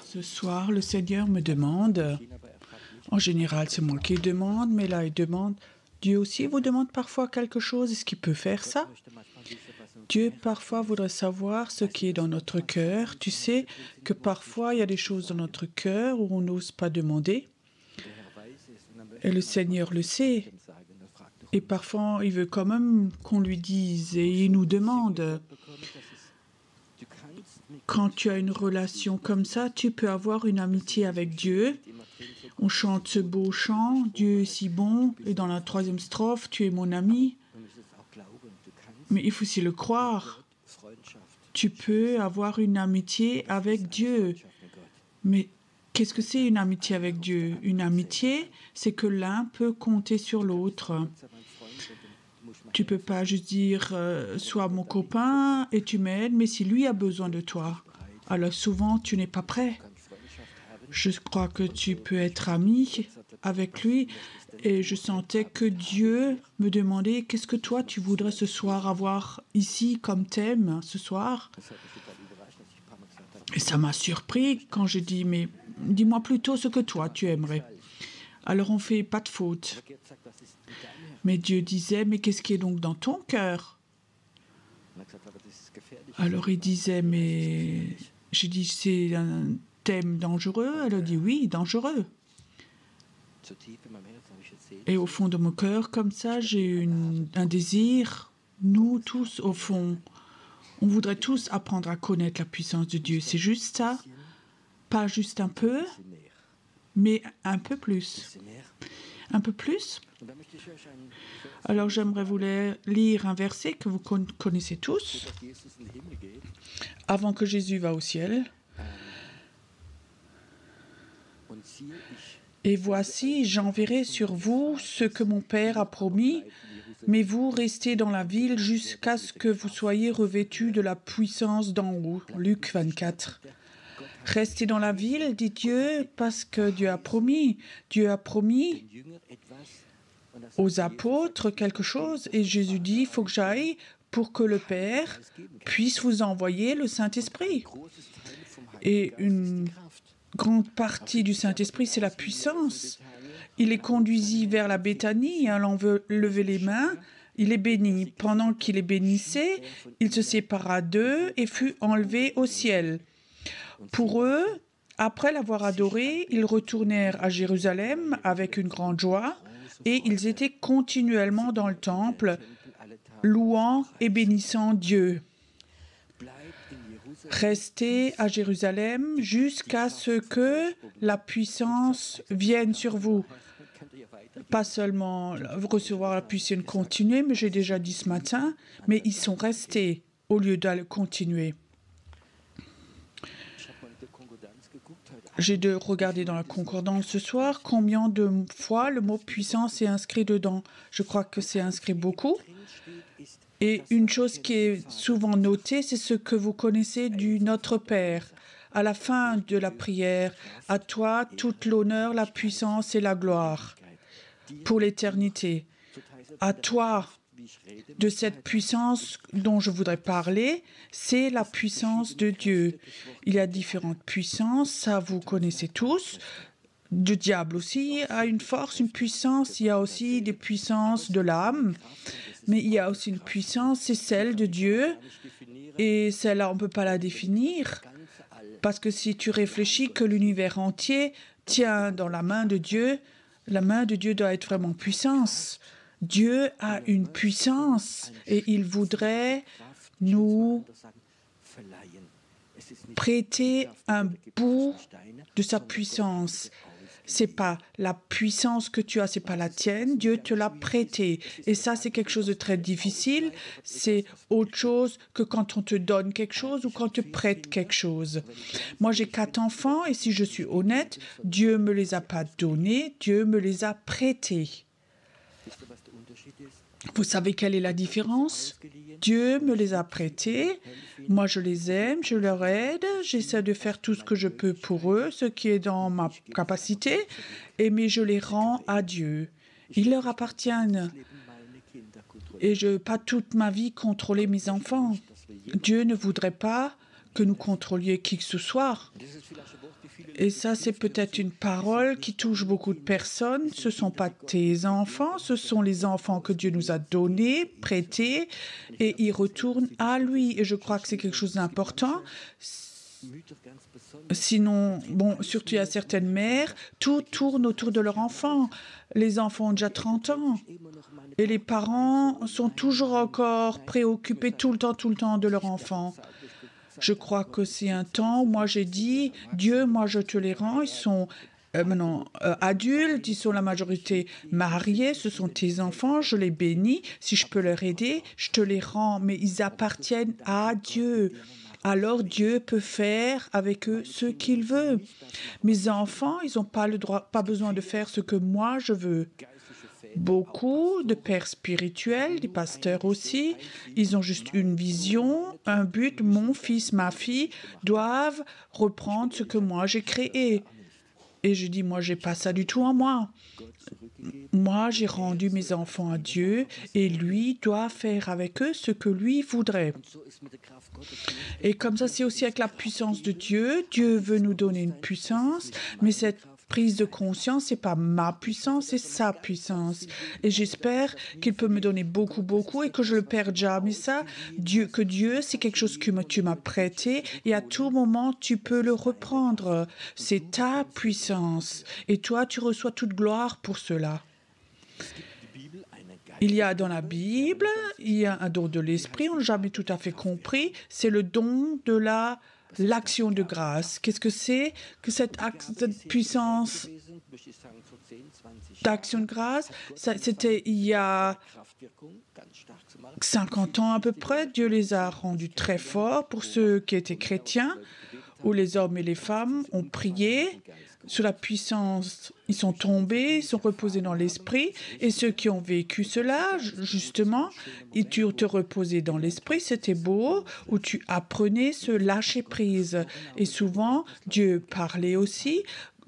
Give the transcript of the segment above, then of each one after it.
Ce soir, le Seigneur me demande, en général c'est moi qui demande, mais là il demande, Dieu aussi vous demande parfois quelque chose, est-ce qu'il peut faire ça? Dieu parfois voudrait savoir ce qui est dans notre cœur. Tu sais que parfois il y a des choses dans notre cœur où on n'ose pas demander. Et le Seigneur le sait. Et parfois il veut quand même qu'on lui dise et il nous demande. Quand tu as une relation comme ça, tu peux avoir une amitié avec Dieu. On chante ce beau chant, Dieu est si bon, et dans la 3e strophe, tu es mon ami. Mais il faut aussi le croire. Tu peux avoir une amitié avec Dieu. Mais qu'est-ce que c'est une amitié avec Dieu? Une amitié, c'est que l'un peut compter sur l'autre. Tu ne peux pas juste dire « sois mon copain et tu m'aides », mais si lui a besoin de toi, alors souvent tu n'es pas prêt. Je crois que tu peux être ami avec lui et je sentais que Dieu me demandait « qu'est-ce que toi tu voudrais ce soir avoir ici comme thème ce soir ?» Et ça m'a surpris quand j'ai dit « mais dis-moi plutôt ce que toi tu aimerais ». Alors on ne fait pas de faute. Mais Dieu disait, mais qu'est-ce qui est donc dans ton cœur? Alors il disait, mais j'ai dit, c'est un thème dangereux? Elle a dit, oui, dangereux. Et au fond de mon cœur, comme ça, j'ai un désir, nous tous, au fond, on voudrait tous apprendre à connaître la puissance de Dieu. C'est juste ça, pas juste un peu, mais un peu plus. Un peu plus. Alors j'aimerais vous lire un verset que vous connaissez tous. Avant que Jésus va au ciel. Et voici, j'enverrai sur vous ce que mon Père a promis, mais vous restez dans la ville jusqu'à ce que vous soyez revêtus de la puissance d'en haut. Luc 24. Restez dans la ville, dit Dieu, parce que Dieu a promis. Dieu a promis aux apôtres quelque chose et Jésus dit, il faut que j'aille pour que le Père puisse vous envoyer le Saint-Esprit. Et une grande partie du Saint-Esprit, c'est la puissance. Il les conduisit vers la Béthanie, allant lever les mains, il les bénit. Pendant qu'il les bénissait, il se sépara d'eux et fut enlevé au ciel. Pour eux, après l'avoir adoré, ils retournèrent à Jérusalem avec une grande joie et ils étaient continuellement dans le temple, louant et bénissant Dieu. Restez à Jérusalem jusqu'à ce que la puissance vienne sur vous. Pas seulement recevoir la puissance continuer, mais j'ai déjà dit ce matin, mais ils sont restés au lieu d'aller continuer. J'ai regardé dans la concordance ce soir combien de fois le mot puissance est inscrit dedans. Je crois que c'est inscrit beaucoup. Et une chose qui est souvent notée, c'est ce que vous connaissez du Notre Père. À la fin de la prière, à toi toute l'honneur, la puissance et la gloire pour l'éternité. À toi, de cette puissance dont je voudrais parler, c'est la puissance de Dieu. Il y a différentes puissances, ça vous connaissez tous. Le diable aussi a une force, une puissance. Il y a aussi des puissances de l'âme, mais il y a aussi une puissance, c'est celle de Dieu. Et celle-là, on ne peut pas la définir, parce que si tu réfléchis que l'univers entier tient dans la main de Dieu, la main de Dieu doit être vraiment puissance. Dieu a une puissance et il voudrait nous prêter un bout de sa puissance. C'est pas la puissance que tu as, c'est pas la tienne. Dieu te l'a prêtée. Et ça, c'est quelque chose de très difficile. C'est autre chose que quand on te donne quelque chose ou quand on te prête quelque chose. Moi, j'ai 4 enfants et si je suis honnête, Dieu me les a pas donnés, Dieu me les a prêtés. Vous savez quelle est la différence? Dieu me les a prêtés, moi je les aime, je leur aide, j'essaie de faire tout ce que je peux pour eux, ce qui est dans ma capacité, mais je les rends à Dieu. Ils leur appartiennent. Et je ne veux pas toute ma vie contrôler mes enfants. Dieu ne voudrait pas que nous contrôlions qui que ce soit. Et ça, c'est peut-être une parole qui touche beaucoup de personnes. Ce ne sont pas tes enfants, ce sont les enfants que Dieu nous a donnés, prêtés, et ils retournent à lui. Et je crois que c'est quelque chose d'important. Sinon, bon, surtout il y a certaines mères, tout tourne autour de leur enfant. Les enfants ont déjà 30 ans. Et les parents sont toujours encore préoccupés tout le temps de leur enfant. Je crois que c'est un temps où moi j'ai dit, Dieu, moi je te les rends, ils sont maintenant adultes, ils sont la majorité mariés, ce sont tes enfants, je les bénis, si je peux leur aider, je te les rends, mais ils appartiennent à Dieu. Alors Dieu peut faire avec eux ce qu'il veut. Mes enfants, ils n'ont pas le droit, pas besoin de faire ce que moi je veux. Beaucoup de pères spirituels, des pasteurs aussi, ils ont juste une vision, un but. Mon fils, ma fille doivent reprendre ce que moi j'ai créé. Et je dis, moi, j'ai pas ça du tout en moi. Moi, j'ai rendu mes enfants à Dieu et lui doit faire avec eux ce que lui voudrait. Et comme ça, c'est aussi avec la puissance de Dieu. Dieu veut nous donner une puissance, mais cette prise de conscience, c'est pas ma puissance, c'est sa puissance. Et j'espère qu'il peut me donner beaucoup, et que je le perds jamais ça. Dieu, c'est quelque chose que tu m'as prêté, et à tout moment, tu peux le reprendre. C'est ta puissance. Et toi, tu reçois toute gloire pour cela. Il y a dans la Bible, il y a un don de l'esprit, on n'a jamais tout à fait compris, c'est le don de l'action de grâce. Qu'est-ce que c'est que cette puissance d'action de grâce? C'était il y a 50 ans à peu près. Dieu les a rendus très forts pour ceux qui étaient chrétiens, où les hommes et les femmes ont prié. Sous la puissance, ils sont tombés, ils sont reposés dans l'esprit. Et ceux qui ont vécu cela, justement, et tu te reposais dans l'esprit, c'était beau, où tu apprenais ce lâcher-prise. Et souvent, Dieu parlait aussi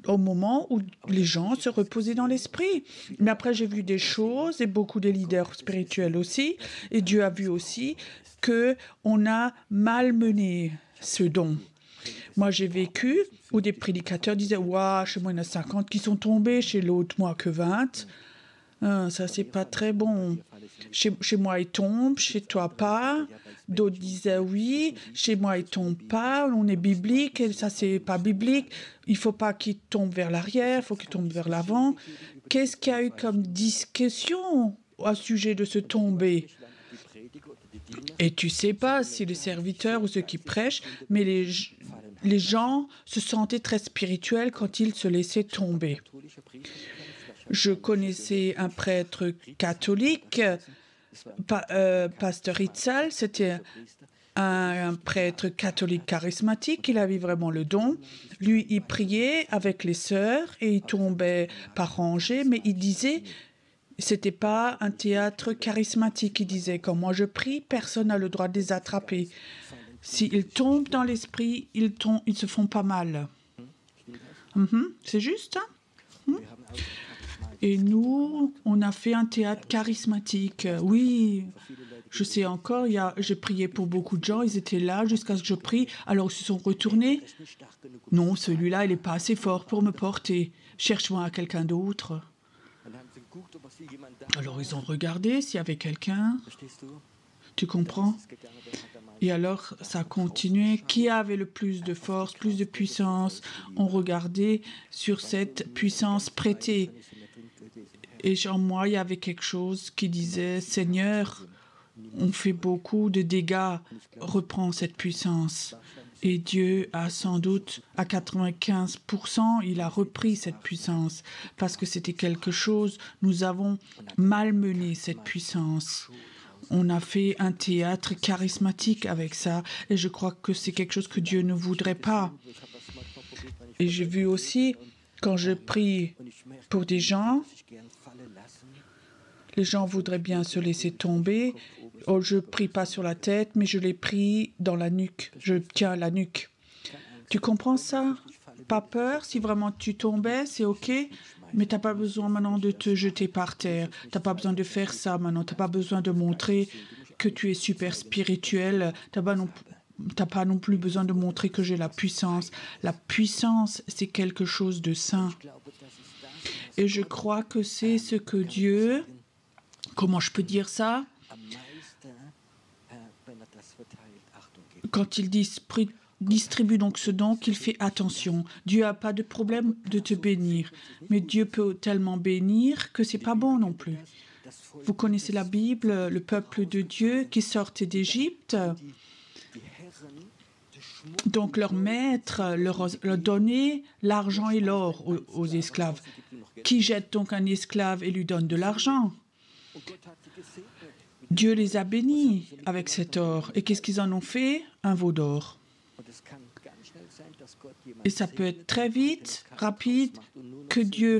au moment où les gens se reposaient dans l'esprit. Mais après, j'ai vu des choses, et beaucoup de leaders spirituels aussi, et Dieu a vu aussi qu'on a malmené ce don. Moi, j'ai vécu où des prédicateurs disaient « Waouh, chez moi, il y en a 50 qui sont tombés, chez l'autre, moi, que 20. Ça, c'est pas très bon. Chez moi, ils tombent, chez toi, pas. » D'autres disaient « Oui, chez moi, ils tombent pas, on est biblique, et ça, c'est pas biblique. Il faut pas qu'ils tombent vers l'arrière, il faut qu'ils tombent vers l'avant. » Qu'est-ce qu'il y a eu comme discussion au sujet de ce tomber? Et tu sais pas si les serviteurs ou ceux qui prêchent, mais les gens se sentaient très spirituels quand ils se laissaient tomber. Je connaissais un prêtre catholique, pasteur Itzal, c'était un prêtre catholique charismatique, il avait vraiment le don. Lui, il priait avec les sœurs et il tombait par rangées, mais il disait... C'était pas un théâtre charismatique, il disait. Quand moi je prie, personne n'a le droit de les attraper. S'ils tombent dans l'esprit, ils se font pas mal. C'est juste, hein? Et nous, on a fait un théâtre charismatique. Oui, je sais encore, j'ai prié pour beaucoup de gens, ils étaient là jusqu'à ce que je prie, alors ils se sont retournés. Non, celui-là, il n'est pas assez fort pour me porter. Cherche-moi quelqu'un d'autre. Alors, ils ont regardé s'il y avait quelqu'un. Tu comprends? Et alors, ça a continué. Qui avait le plus de force, plus de puissance? On regardait sur cette puissance prêtée. Et en moi, il y avait quelque chose qui disait, Seigneur, on fait beaucoup de dégâts, reprends cette puissance. Et Dieu a sans doute, à 95%, il a repris cette puissance parce que c'était quelque chose, nous avons malmené cette puissance. On a fait un théâtre charismatique avec ça et je crois que c'est quelque chose que Dieu ne voudrait pas. Et j'ai vu aussi, quand je prie pour des gens, les gens voudraient bien se laisser tomber. Oh, je ne prie pas sur la tête, mais je les prie dans la nuque. Je tiens la nuque. Tu comprends ça? Pas peur. Si vraiment tu tombais, c'est OK. Mais tu n'as pas besoin maintenant de te jeter par terre. Tu n'as pas besoin de faire ça maintenant. Tu n'as pas besoin de montrer que tu es super spirituel. Tu n'as pas non plus besoin de montrer que j'ai la puissance. La puissance, c'est quelque chose de saint. Et je crois que c'est ce que Dieu... Comment je peux dire ça? Quand il distribue donc ce don, qu'il fait attention. Dieu n'a pas de problème de te bénir, mais Dieu peut tellement bénir que c'est pas bon non plus. Vous connaissez la Bible, le peuple de Dieu qui sortait d'Égypte. Donc leur maître leur donnait l'argent et l'or aux esclaves. Qui jette donc un esclave et lui donne de l'argent? Dieu les a bénis avec cet or. Et qu'est-ce qu'ils en ont fait? Un veau d'or. Et ça peut être très vite, rapide, que Dieu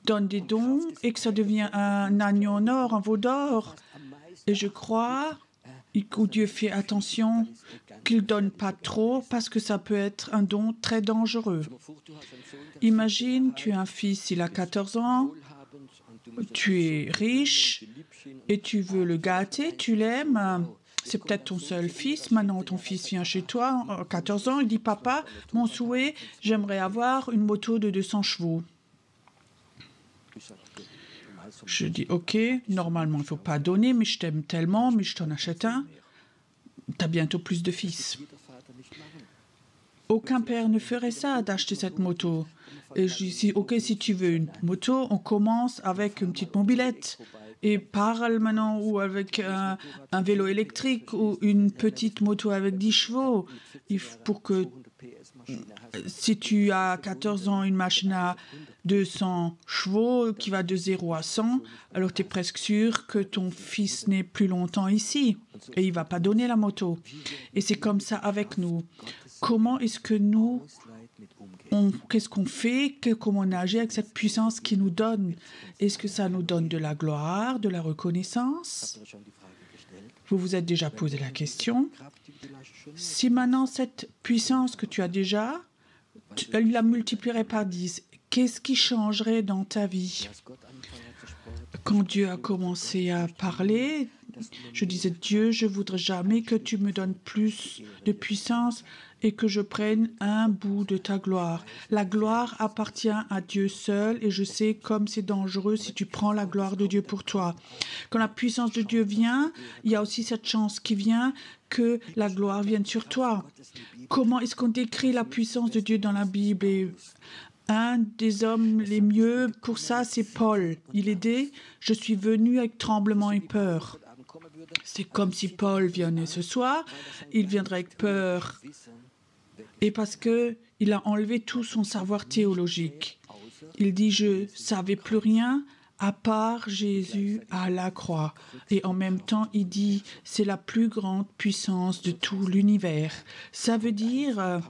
donne des dons et que ça devient un agneau en or, un veau d'or. Et je crois que Dieu fait attention qu'il ne donne pas trop parce que ça peut être un don très dangereux. Imagine, tu as un fils, il a 14 ans, tu es riche et tu veux le gâter, tu l'aimes. C'est peut-être ton seul fils. Maintenant, ton fils vient chez toi, à 14 ans, il dit « Papa, mon souhait, j'aimerais avoir une moto de 200 chevaux. » Je dis « Ok, normalement, il ne faut pas donner, mais je t'aime tellement, mais je t'en achète un. Tu as bientôt plus de fils. » Aucun père ne ferait ça, d'acheter cette moto. Et je dis « Ok, si tu veux une moto, on commence avec une petite mobilette. » Et parle maintenant ou avec un vélo électrique ou une petite moto avec 10 chevaux. Pour que, si tu as 14 ans, une machine à 200 chevaux qui va de 0 à 100, alors tu es presque sûr que ton fils n'est plus longtemps ici et il ne va pas donner la moto. Et c'est comme ça avec nous. Comment est-ce que nous... Qu'est-ce qu'on fait, comment on agit avec cette puissance qui nous donne? Est-ce que ça nous donne de la gloire, de la reconnaissance? Vous vous êtes déjà posé la question. Si maintenant cette puissance que tu as déjà, tu la multiplierais par 10, qu'est-ce qui changerait dans ta vie? Quand Dieu a commencé à parler, je disais, Dieu, je ne voudrais jamais que tu me donnes plus de puissance et que je prenne un bout de ta gloire. La gloire appartient à Dieu seul et je sais comme c'est dangereux si tu prends la gloire de Dieu pour toi. Quand la puissance de Dieu vient, il y a aussi cette chance qui vient que la gloire vienne sur toi. Comment est-ce qu'on décrit la puissance de Dieu dans la Bible? Et un des hommes les mieux pour ça, c'est Paul. Il est dit, je suis venu avec tremblement et peur. C'est comme si Paul venait ce soir, il viendrait avec peur. Et parce qu'il a enlevé tout son savoir théologique. Il dit, je ne savais plus rien à part Jésus à la croix. Et en même temps, il dit, c'est la plus grande puissance de tout l'univers. Ça veut dire,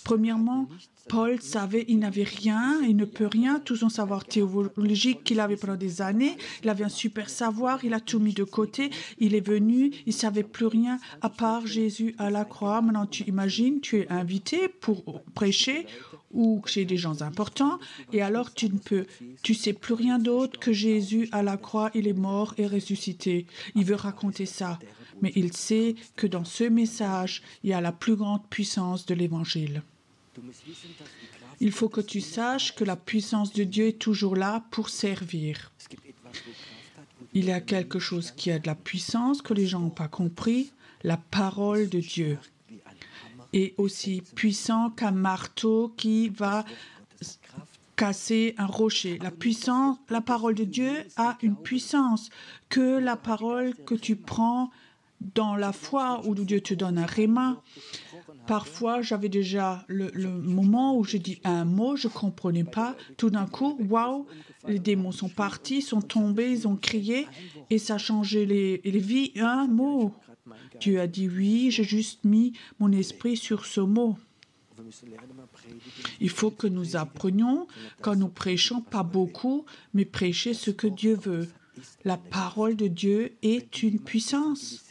premièrement, Paul savait, il n'avait rien, il ne peut rien, tout son savoir théologique qu'il avait pendant des années, il avait un super savoir, il a tout mis de côté, il est venu, il ne savait plus rien à part Jésus à la croix. Maintenant, tu imagines, tu es invité pour prêcher ou chez des gens importants, et alors tu sais plus rien d'autre que Jésus à la croix, il est mort et ressuscité. Il veut raconter ça, mais il sait que dans ce message, il y a la plus grande puissance de l'Évangile. Il faut que tu saches que la puissance de Dieu est toujours là pour servir. Il y a quelque chose qui a de la puissance que les gens n'ont pas compris, la parole de Dieu est aussi puissant qu'un marteau qui va casser un rocher. La parole de Dieu a une puissance que la parole que tu prends dans la foi où Dieu te donne un réma. Parfois, j'avais déjà le moment où je dis un mot, je ne comprenais pas. Tout d'un coup, waouh, les démons sont partis, sont tombés, ils ont crié et ça a changé les vies. Un mot. Dieu a dit oui, j'ai juste mis mon esprit sur ce mot. Il faut que nous apprenions, quand nous prêchons, pas beaucoup, mais prêcher ce que Dieu veut. La parole de Dieu est une puissance.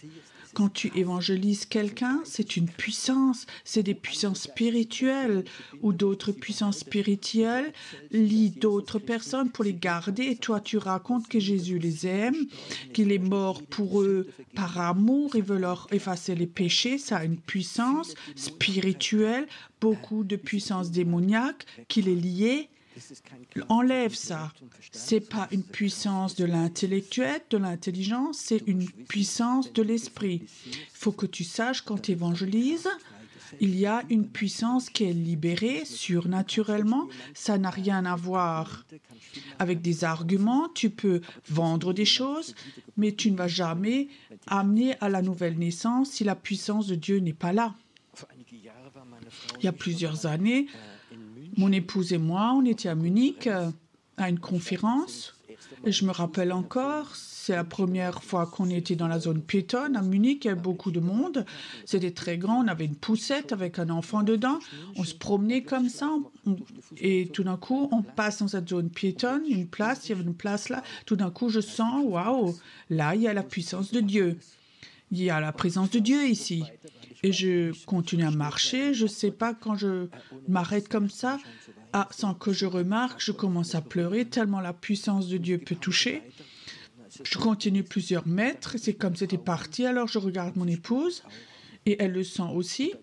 Quand tu évangélises quelqu'un, c'est une puissance, c'est des puissances spirituelles ou d'autres puissances spirituelles lient d'autres personnes pour les garder et toi tu racontes que Jésus les aime, qu'il est mort pour eux par amour, il veut leur effacer les péchés, ça a une puissance spirituelle, beaucoup de puissance démoniaque qui les liait. Enlève ça. C'est pas une puissance de l'intellectuel, de l'intelligence, c'est une puissance de l'esprit. Il faut que tu saches quand tu évangélises, il y a une puissance qui est libérée surnaturellement. Ça n'a rien à voir avec des arguments. Tu peux vendre des choses, mais tu ne vas jamais amener à la nouvelle naissance si la puissance de Dieu n'est pas là. Il y a plusieurs années, mon épouse et moi, on était à Munich à une conférence. Et je me rappelle encore, c'est la première fois qu'on était dans la zone piétonne à Munich. Il y avait beaucoup de monde. C'était très grand. On avait une poussette avec un enfant dedans. On se promenait comme ça. Et tout d'un coup, on passe dans cette zone piétonne, une place. Il y avait une place là. Tout d'un coup, je sens, waouh, là, il y a la puissance de Dieu. Il y a la présence de Dieu ici. Et je continue à marcher. Je ne sais pas quand je m'arrête comme ça, sans que je remarque, je commence à pleurer tellement la puissance de Dieu peut toucher. Je continue plusieurs mètres. C'est comme c'était parti. Alors je regarde mon épouse et elle le sent aussi.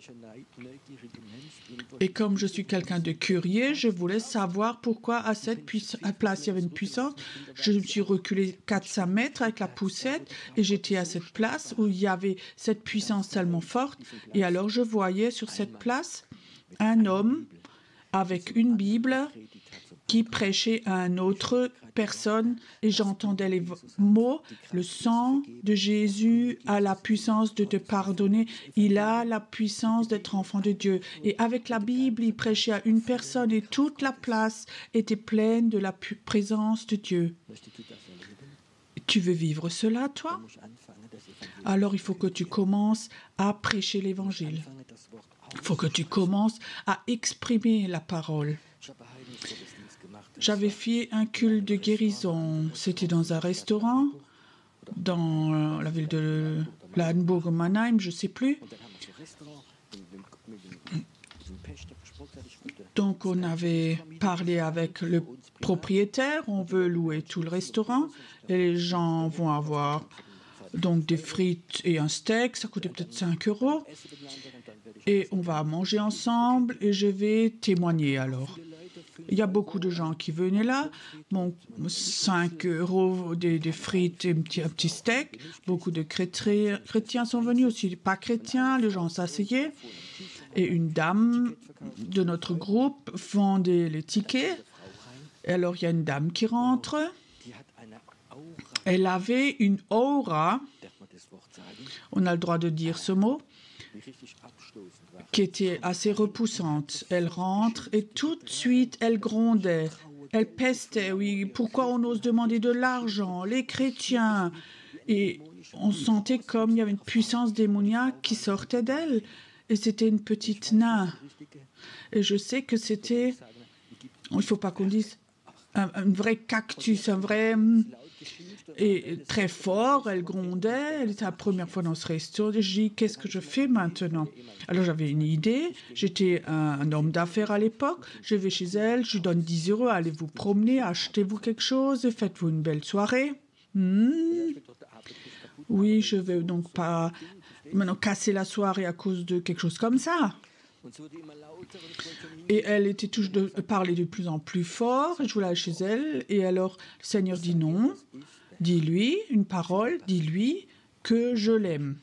Et comme je suis quelqu'un de curieux, je voulais savoir pourquoi à cette place il y avait une puissance. Je me suis reculée 4-5 mètres avec la poussette et j'étais à cette place où il y avait cette puissance tellement forte. Et alors je voyais sur cette place un homme avec une Bible qui prêchait à une autre personne et j'entendais les mots, le sang de Jésus a la puissance de te pardonner, il a la puissance d'être enfant de Dieu. Et avec la Bible, il prêchait à une personne et toute la place était pleine de la présence de Dieu. Tu veux vivre cela, toi? Alors il faut que tu commences à prêcher l'Évangile. Il faut que tu commences à exprimer la parole. J'avais fait un culte de guérison. C'était dans un restaurant, dans la ville de Landenburg Mannheim, je ne sais plus. Donc on avait parlé avec le propriétaire, on veut louer tout le restaurant et les gens vont avoir donc des frites et un steak, ça coûtait peut-être 5 €. Et on va manger ensemble et je vais témoigner alors. Il y a beaucoup de gens qui venaient là. Bon, 5 € des frites et un petit steak. Beaucoup de chrétiens sont venus aussi, pas chrétiens. Les gens s'asseyaient. Et une dame de notre groupe vendait les tickets. Et alors, il y a une dame qui rentre. Elle avait une aura, on a le droit de dire ce mot, qui était assez repoussante. Elle rentre et tout de suite, elle grondait. Elle pestait, oui, pourquoi on ose demander de l'argent, les chrétiens. Et on sentait comme il y avait une puissance démoniaque qui sortait d'elle. Et c'était une petite nain. Et je sais que c'était, il ne faut pas qu'on dise, un vrai cactus, un vrai... Et très fort, elle grondait, elle était la première fois dans ce resto. Je dis, qu'est-ce que je fais maintenant? Alors j'avais une idée, j'étais un homme d'affaires à l'époque, je vais chez elle, je lui donne 10 €, allez vous promener, achetez-vous quelque chose et faites-vous une belle soirée. Oui, je ne vais donc pas maintenant casser la soirée à cause de quelque chose comme ça. Et elle était toujours parler de plus en plus fort, je voulais aller chez elle, et alors le Seigneur dit non, dis-lui une parole, dis-lui que je l'aime.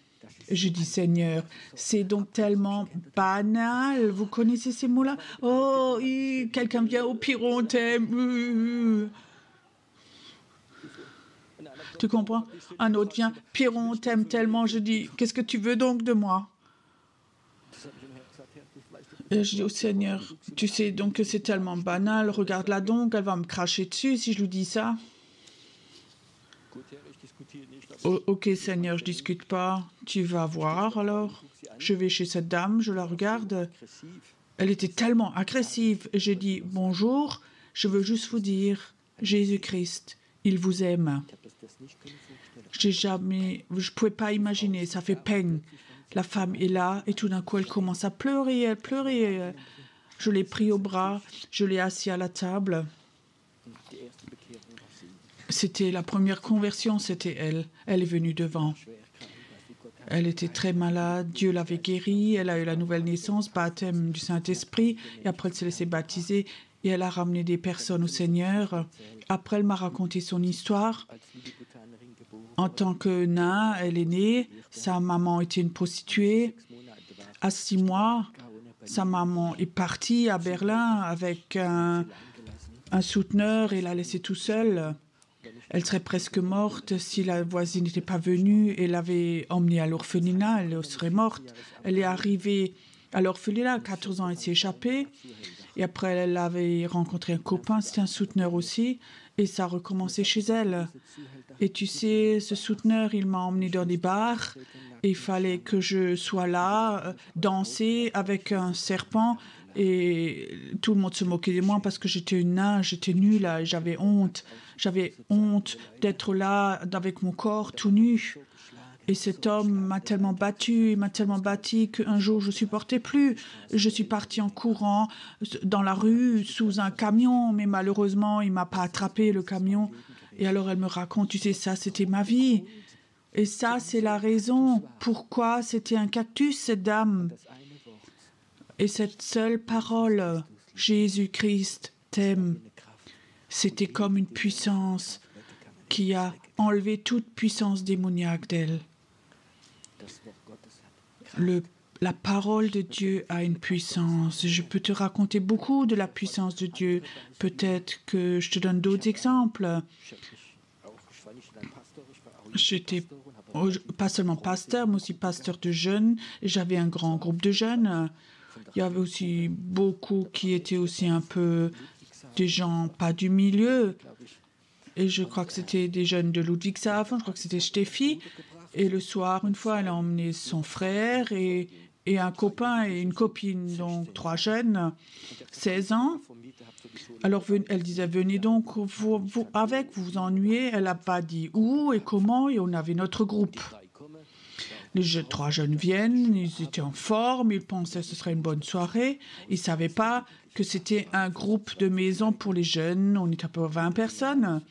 Je dis, Seigneur, c'est donc tellement banal, vous connaissez ces mots-là? Oh, quelqu'un vient au Piron, on t'aime. Tu comprends? Un autre vient, Piron, on t'aime tellement, je dis, qu'est-ce que tu veux donc de moi? Et je dis au Seigneur, tu sais donc que c'est tellement banal, regarde-la donc, elle va me cracher dessus si je lui dis ça. Ok Seigneur, je discute pas, tu vas voir alors. Je vais chez cette dame, je la regarde. Elle était tellement agressive. Et j'ai dit, bonjour, je veux juste vous dire, Jésus-Christ, il vous aime. Je pouvais pas imaginer, ça fait peine. La femme est là et tout d'un coup elle commence à pleurer, elle pleurait. Je l'ai pris au bras, je l'ai assis à la table. C'était la première conversion, c'était elle. Elle est venue devant. Elle était très malade, Dieu l'avait guérie, elle a eu la nouvelle naissance, baptême du Saint-Esprit, et après elle s'est laissée baptiser, et elle a ramené des personnes au Seigneur. Après, elle m'a raconté son histoire. En tant que nain, elle est née, sa maman était une prostituée. À 6 mois, sa maman est partie à Berlin avec un souteneur et l'a laissée tout seule. Elle serait presque morte si la voisine n'était pas venue et l'avait emmenée à l'orphelinat, elle serait morte. Elle est arrivée à l'orphelinat, à 14 ans, elle s'est échappée. Et après, elle avait rencontré un copain, c'était un souteneur aussi, et ça a recommencé chez elle. Et tu sais, ce souteneur, il m'a emmenée dans des bars, et il fallait que je sois là, danser avec un serpent, et tout le monde se moquait de moi parce que j'étais une nain, j'étais nulle, et j'avais honte. J'avais honte d'être là avec mon corps tout nu. Et cet homme m'a tellement battu, il m'a tellement battu qu'un jour je ne supportais plus. Je suis partie en courant dans la rue sous un camion, mais malheureusement, il ne m'a pas attrapé le camion. Et alors elle me raconte, tu sais, ça c'était ma vie. Et ça, c'est la raison pourquoi c'était un cactus, cette dame. Et cette seule parole, Jésus-Christ t'aime, c'était comme une puissance qui a enlevé toute puissance démoniaque d'elle. La parole de Dieu a une puissance. Je peux te raconter beaucoup de la puissance de Dieu. Peut-être que je te donne d'autres exemples. J'étais pas seulement pasteur, mais aussi pasteur de jeunes. J'avais un grand groupe de jeunes. Il y avait aussi beaucoup qui étaient aussi un peu des gens pas du milieu. Et je crois que c'était des jeunes de Ludwigshafen, je crois que c'était Steffi. Et le soir, une fois, elle a emmené son frère et un copain et une copine, donc 3 jeunes, 16 ans. Alors, elle disait, venez donc vous vous ennuyez. Elle n'a pas dit où et comment, et on avait notre groupe. Les 3 jeunes viennent, ils étaient en forme, ils pensaient que ce serait une bonne soirée. Ils ne savaient pas que c'était un groupe de maison pour les jeunes. On était à peu près 20 personnes.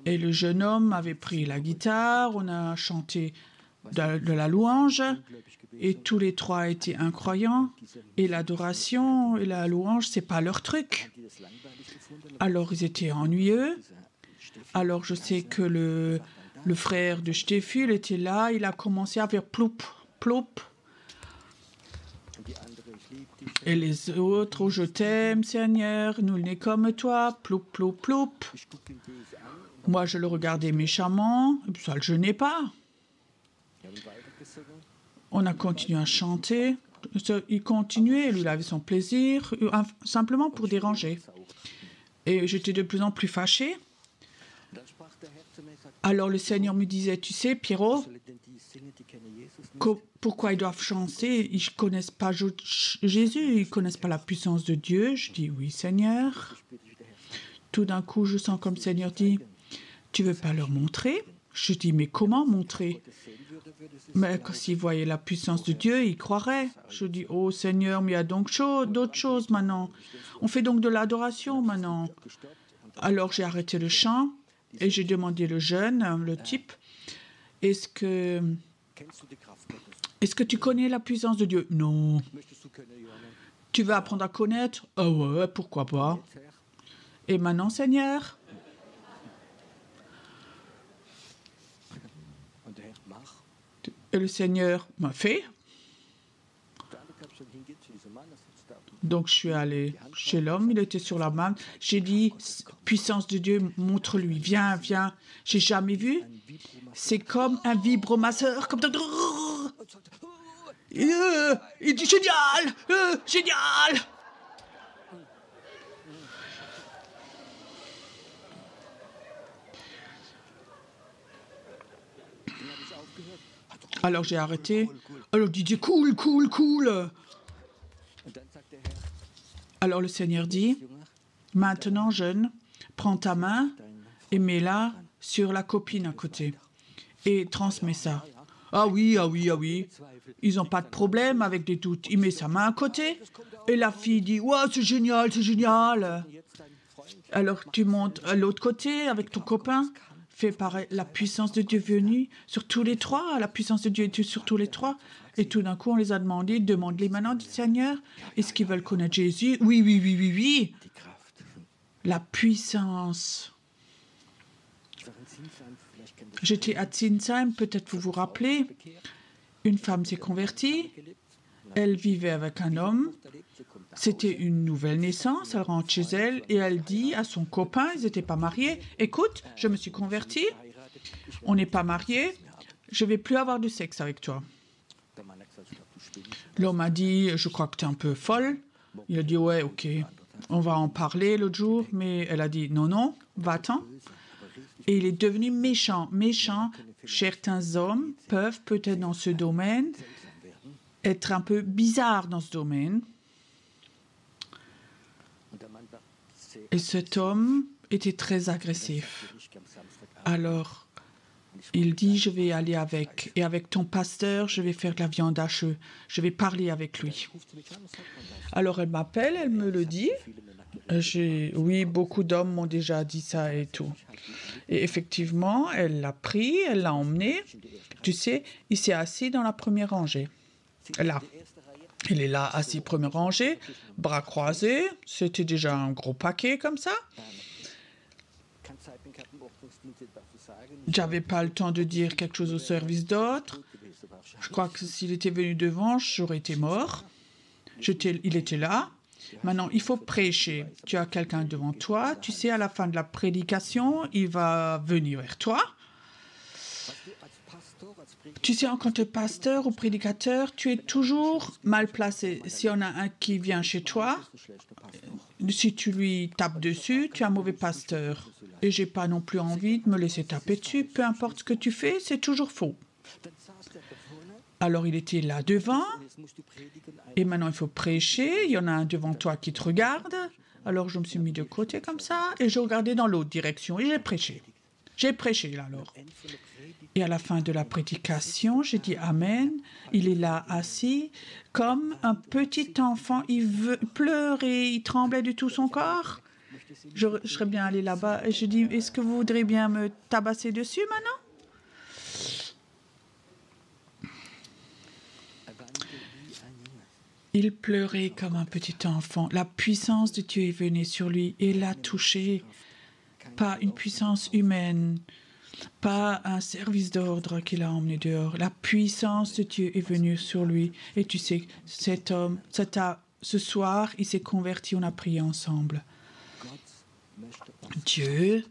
Et le jeune homme avait pris la guitare, on a chanté de la louange, et tous les 3 étaient incroyants. Et l'adoration et la louange, ce n'est pas leur truc. Alors, ils étaient ennuyeux. Alors, je sais que le frère de Steffi, il était là, il a commencé à faire ploup, ploup. Et les autres, oh, je t'aime, Seigneur, nul n'est comme toi, ploup, ploup, ploup. Moi, je le regardais méchamment, et puis ça ne le gênait pas. On a continué à chanter. Il continuait, lui, il avait son plaisir, simplement pour déranger. Et j'étais de plus en plus fâchée. Alors le Seigneur me disait, tu sais, Pierrot, pourquoi ils doivent chanter? Ils ne connaissent pas Jésus, ils ne connaissent pas la puissance de Dieu. Je dis, oui, Seigneur. Tout d'un coup, je sens comme le Seigneur dit, tu ne veux pas leur montrer? Je dis, mais comment montrer? Mais s'ils voyaient la puissance de Dieu, ils croiraient. Je dis, oh Seigneur, mais il y a donc d'autres choses maintenant. On fait donc de l'adoration maintenant. Alors j'ai arrêté le chant et j'ai demandé le jeune, le type, est-ce que tu connais la puissance de Dieu? Non. Tu veux apprendre à connaître? Ah ouais, pourquoi pas. Et maintenant, Seigneur? Et le Seigneur m'a fait. Donc, je suis allée chez l'homme, il était sur la main. J'ai dit, puissance de Dieu, montre-lui, viens, viens. J'ai jamais vu. C'est comme un vibromasseur. Comme... Il dit génial, génial. Alors j'ai arrêté. Alors Didier, cool, cool, cool. Alors le Seigneur dit, maintenant jeune, prends ta main et mets-la sur la copine à côté et transmets ça. Ah oui, ah oui, ah oui. Ils n'ont pas de problème avec des doutes. Il met sa main à côté et la fille dit, ouais, c'est génial, c'est génial. Alors tu montes à l'autre côté avec ton copain. Fais pareil, la puissance de Dieu venue sur tous les trois. La puissance de Dieu est sur tous les trois. Et tout d'un coup, on les a demandé, demande-les maintenant du Seigneur. Est-ce qu'ils veulent connaître Jésus? Oui, oui, oui, oui, oui. La puissance. J'étais à Zinsheim, peut-être vous vous rappelez. Une femme s'est convertie. Elle vivait avec un homme. C'était une nouvelle naissance. Elle rentre chez elle et elle dit à son copain, ils n'étaient pas mariés, écoute, je me suis convertie, on n'est pas mariés, je ne vais plus avoir de sexe avec toi. L'homme a dit, je crois que tu es un peu folle. Il a dit, ouais, ok, on va en parler l'autre jour, mais elle a dit, non, non, va-t'en. Et il est devenu méchant, méchant. Certains hommes peuvent peut-être dans ce domaine être un peu bizarres dans ce domaine. Et cet homme était très agressif. Alors, il dit, je vais aller avec. Et avec ton pasteur, je vais faire de la viande hachée. Je vais parler avec lui. Alors, elle m'appelle, elle me le dit. Oui, beaucoup d'hommes m'ont déjà dit ça et tout. Et effectivement, elle l'a pris, elle l'a emmené. Tu sais, il s'est assis dans la première rangée. Là. Il est là, assis première rangée, bras croisés. C'était déjà un gros paquet comme ça. J'avais pas le temps de dire quelque chose au service d'autre. Je crois que s'il était venu devant, j'aurais été mort. Il était là. Maintenant, il faut prêcher. Tu as quelqu'un devant toi. Tu sais, à la fin de la prédication, il va venir vers toi. Tu sais, en tant que pasteur ou prédicateur, tu es toujours mal placé. Si on a un qui vient chez toi, si tu lui tapes dessus, tu es un mauvais pasteur. Et j'ai pas non plus envie de me laisser taper dessus. Peu importe ce que tu fais, c'est toujours faux. Alors il était là devant, et maintenant il faut prêcher. Il y en a un devant toi qui te regarde. Alors je me suis mis de côté comme ça, et je regardais dans l'autre direction, et j'ai prêché. J'ai prêché là alors. Et à la fin de la prédication, j'ai dit Amen. Il est là assis comme un petit enfant. Il pleurait, il tremblait de tout son corps. Je serais bien allé là-bas et je dis est-ce que vous voudrez bien me tabasser dessus maintenant? Il pleurait comme un petit enfant. La puissance de Dieu est venue sur lui et l'a touché. Pas une puissance humaine. Pas un service d'ordre qui l'a emmené dehors. La puissance de Dieu est venue sur lui. Et tu sais, cet homme, ce soir, il s'est converti, on a prié ensemble. Dieu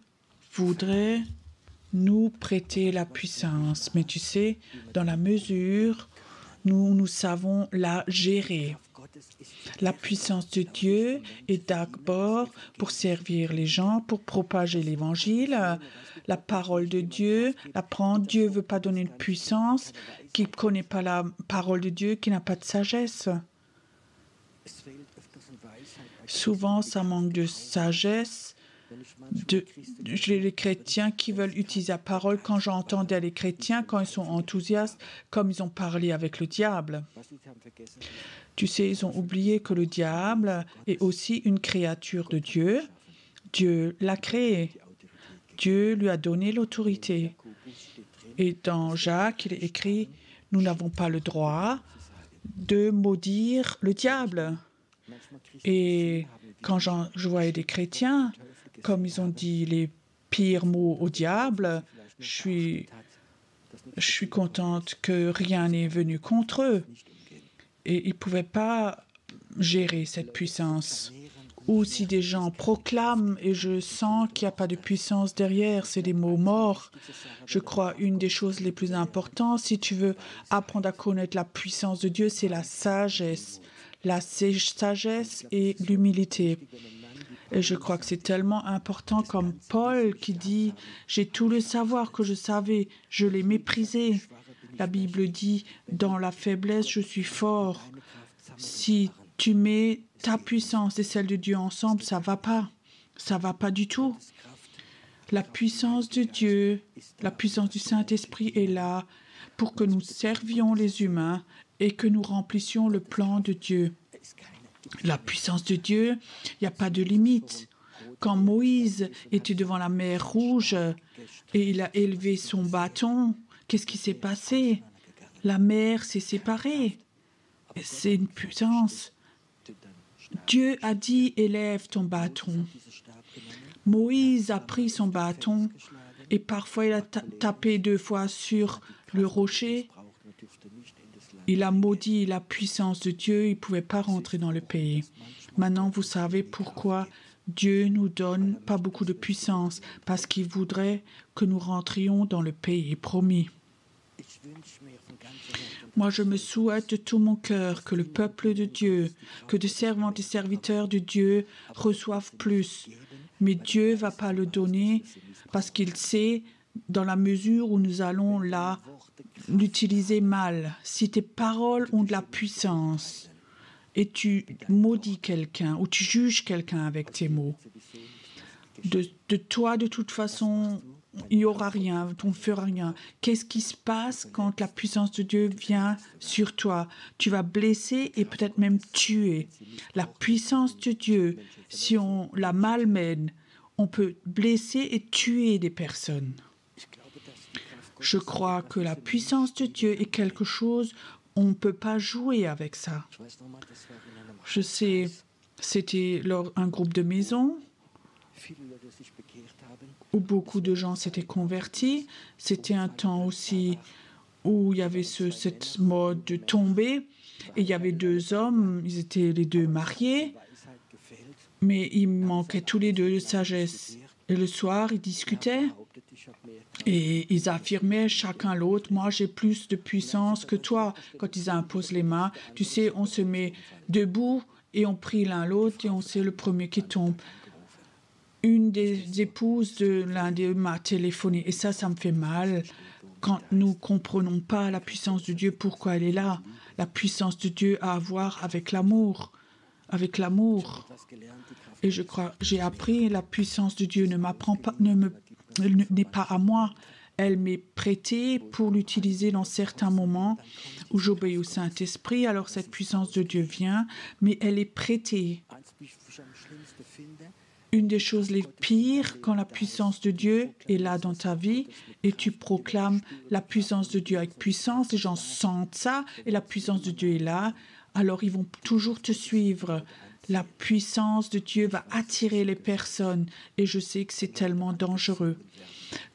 voudrait nous prêter la puissance. Mais tu sais, dans la mesure, nous savons la gérer. La puissance de Dieu est d'abord pour servir les gens, pour propager l'Évangile. La parole de Dieu, l'apprendre. Dieu ne veut pas donner une puissance qui ne connaît pas la parole de Dieu, qui n'a pas de sagesse. Souvent, ça manque de sagesse. Les chrétiens qui veulent utiliser la parole, quand j'entendais les chrétiens, quand ils sont enthousiastes, comme ils ont parlé avec le diable. Tu sais, ils ont oublié que le diable est aussi une créature de Dieu. Dieu l'a créé. Dieu lui a donné l'autorité. Et dans Jacques, il est écrit, nous n'avons pas le droit de maudire le diable. Et quand je voyais des chrétiens, comme ils ont dit les pires mots au diable, je suis contente que rien n'est venu contre eux. Et ils ne pouvaient pas gérer cette puissance. ou si des gens proclament et je sens qu'il n'y a pas de puissance derrière, c'est des mots morts. Je crois une des choses les plus importantes, si tu veux apprendre à connaître la puissance de Dieu, c'est la sagesse. La sagesse et l'humilité. Et je crois que c'est tellement important comme Paul qui dit « J'ai tout le savoir que je savais, je l'ai méprisé ». La Bible dit « Dans la faiblesse, je suis fort ». Si tu mets ta puissance et celle de Dieu ensemble, ça va pas. Ça va pas du tout. La puissance de Dieu, la puissance du Saint-Esprit est là pour que nous servions les humains et que nous remplissions le plan de Dieu. La puissance de Dieu, il n'y a pas de limite. Quand Moïse était devant la mer Rouge et il a élevé son bâton, qu'est-ce qui s'est passé? La mer s'est séparée. C'est une puissance. Dieu a dit, élève ton bâton. Moïse a pris son bâton et parfois il a tapé 2 fois sur le rocher. Il a maudit la puissance de Dieu, il ne pouvait pas rentrer dans le pays. Maintenant, vous savez pourquoi Dieu nous donne pas beaucoup de puissance, parce qu'il voudrait que nous rentrions dans le pays promis. Moi, je me souhaite de tout mon cœur que le peuple de Dieu, que des servantes et serviteurs de Dieu reçoivent plus. Mais Dieu ne va pas le donner parce qu'il sait, dans la mesure où nous allons là, l'utiliser mal. Si tes paroles ont de la puissance et tu maudis quelqu'un ou tu juges quelqu'un avec tes mots, de toi, de toute façon, il n'y aura rien, tu ne feras rien. Qu'est-ce qui se passe quand la puissance de Dieu vient sur toi? Tu vas blesser et peut-être même tuer. La puissance de Dieu, si on la malmène, on peut blesser et tuer des personnes. Je crois que la puissance de Dieu est quelque chose, on ne peut pas jouer avec ça. Je sais, c'était un groupe de maison où beaucoup de gens s'étaient convertis. C'était un temps aussi où il y avait cette mode de tomber. Et il y avait 2 hommes, ils étaient les 2 mariés, mais ils manquaient tous les 2 de sagesse. Et le soir, ils discutaient et ils affirmaient chacun l'autre, moi j'ai plus de puissance que toi. Quand ils imposent les mains, tu sais, on se met debout et on prie l'un l'autre et on sait le premier qui tombe. Une des épouses de l'un d'eux m'a téléphoné et ça me fait mal quand nous ne comprenons pas la puissance de Dieu, pourquoi elle est là. La puissance de Dieu a à voir avec l'amour. Avec l'amour. Et je crois, j'ai appris, la puissance de Dieu ne m'apprend pas, n'est pas à moi. Elle m'est prêtée pour l'utiliser dans certains moments où j'obéis au Saint-Esprit. Alors cette puissance de Dieu vient, mais elle est prêtée. Une des choses les pires, quand la puissance de Dieu est là dans ta vie et tu proclames la puissance de Dieu avec puissance, les gens sentent ça et la puissance de Dieu est là, alors ils vont toujours te suivre. La puissance de Dieu va attirer les personnes et je sais que c'est tellement dangereux.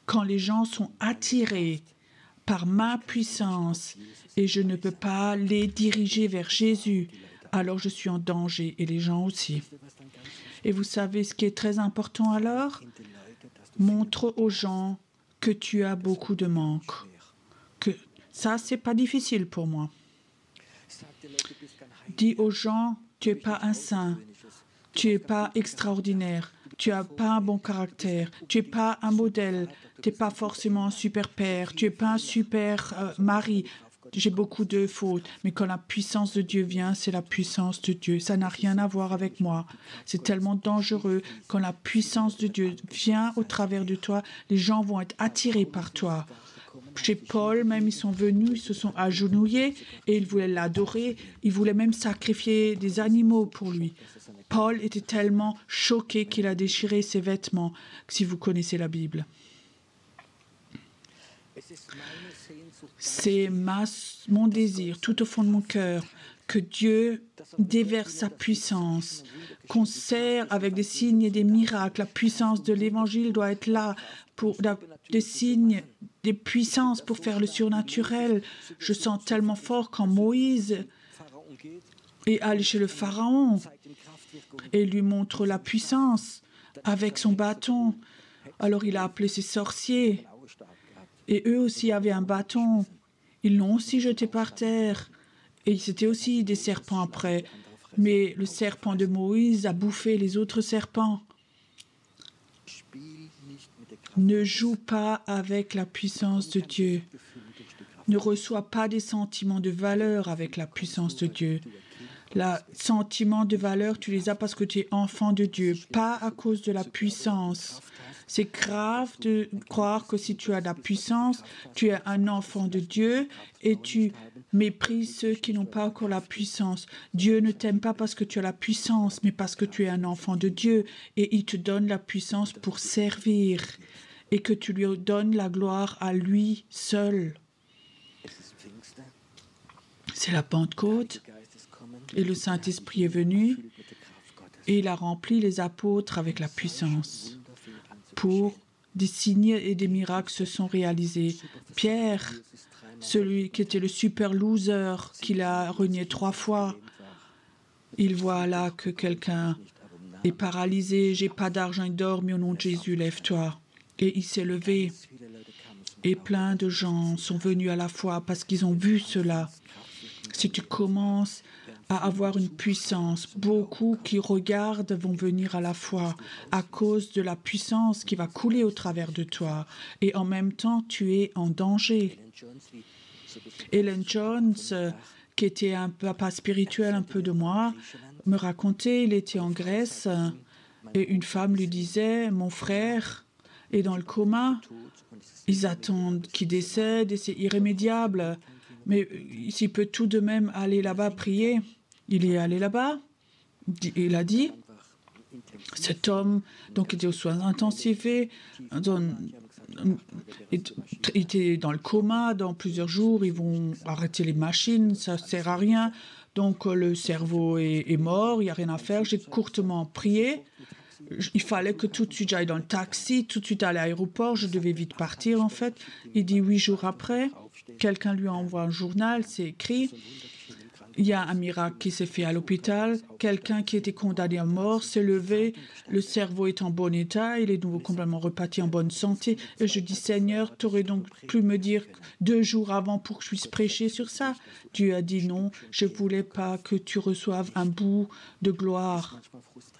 Quand les gens sont attirés par ma puissance et je ne peux pas les diriger vers Jésus, alors je suis en danger et les gens aussi. Et vous savez ce qui est très important alors? Montre aux gens que tu as beaucoup de manques. Que ça, c'est pas difficile pour moi. Dis aux gens, tu n'es pas un saint, tu n'es pas extraordinaire, tu n'as pas un bon caractère, tu n'es pas un modèle, tu n'es pas forcément un super père, tu n'es pas un super mari. J'ai beaucoup de fautes, mais quand la puissance de Dieu vient, c'est la puissance de Dieu. Ça n'a rien à voir avec moi. C'est tellement dangereux. Quand la puissance de Dieu vient au travers de toi, les gens vont être attirés par toi. Chez Paul, même, ils sont venus, ils se sont agenouillés et ils voulaient l'adorer. Ils voulaient même sacrifier des animaux pour lui. Paul était tellement choqué qu'il a déchiré ses vêtements, si vous connaissez la Bible. C'est mon désir, tout au fond de mon cœur, que Dieu déverse sa puissance, qu'on sert avec des signes et des miracles. La puissance de l'Évangile doit être là pour des signes, des puissances pour faire le surnaturel. Je sens tellement fort quand Moïse est allé chez le Pharaon et lui montre la puissance avec son bâton. Alors il a appelé ses sorciers et eux aussi avaient un bâton. Ils l'ont aussi jeté par terre et c'était aussi des serpents après. Mais le serpent de Moïse a bouffé les autres serpents. Ne joue pas avec la puissance de Dieu. Ne reçois pas des sentiments de valeur avec la puissance de Dieu. Les sentiments de valeur, tu les as parce que tu es enfant de Dieu, pas à cause de la puissance. C'est grave de croire que si tu as de la puissance, tu es un enfant de Dieu et tu méprises ceux qui n'ont pas encore la puissance. Dieu ne t'aime pas parce que tu as la puissance, mais parce que tu es un enfant de Dieu et il te donne la puissance pour servir et que tu lui donnes la gloire à lui seul. C'est la Pentecôte et le Saint-Esprit est venu et il a rempli les apôtres avec la puissance. Pour des signes et des miracles se sont réalisés. Pierre, celui qui était le super loser, qu'il a renié 3 fois, il voit là que quelqu'un est paralysé, j'ai pas d'argent et d'or, mais au nom de Jésus, lève-toi. Et il s'est levé. Et plein de gens sont venus à la foi parce qu'ils ont vu cela. Si tu commences à avoir une puissance, beaucoup qui regardent vont venir à la foi à cause de la puissance qui va couler au travers de toi. Et en même temps, tu es en danger. Ellen Jones, qui était un papa spirituel un peu de moi, me racontait, il était en Grèce et une femme lui disait, mon frère est dans le coma, ils attendent qu'il décède et c'est irrémédiable. Mais s'il peut tout de même aller là-bas prier, il est allé là-bas. Il a dit, cet homme donc était aux soins intensifs, il était dans le coma, dans plusieurs jours, ils vont arrêter les machines, ça ne sert à rien. Donc le cerveau est mort, il n'y a rien à faire. J'ai courtement prié. Il fallait que tout de suite j'aille dans le taxi, tout de suite à l'aéroport, je devais vite partir en fait. Il dit 8 jours après, quelqu'un lui envoie un journal, c'est écrit, il y a un miracle qui s'est fait à l'hôpital, quelqu'un qui était condamné à mort s'est levé, le cerveau est en bon état, il est nouveau complètement reparti en bonne santé. Et je dis, Seigneur, tu aurais donc pu me dire 2 jours avant pour que je puisse prêcher sur ça. Dieu a dit non, je ne voulais pas que tu reçoives un bout de gloire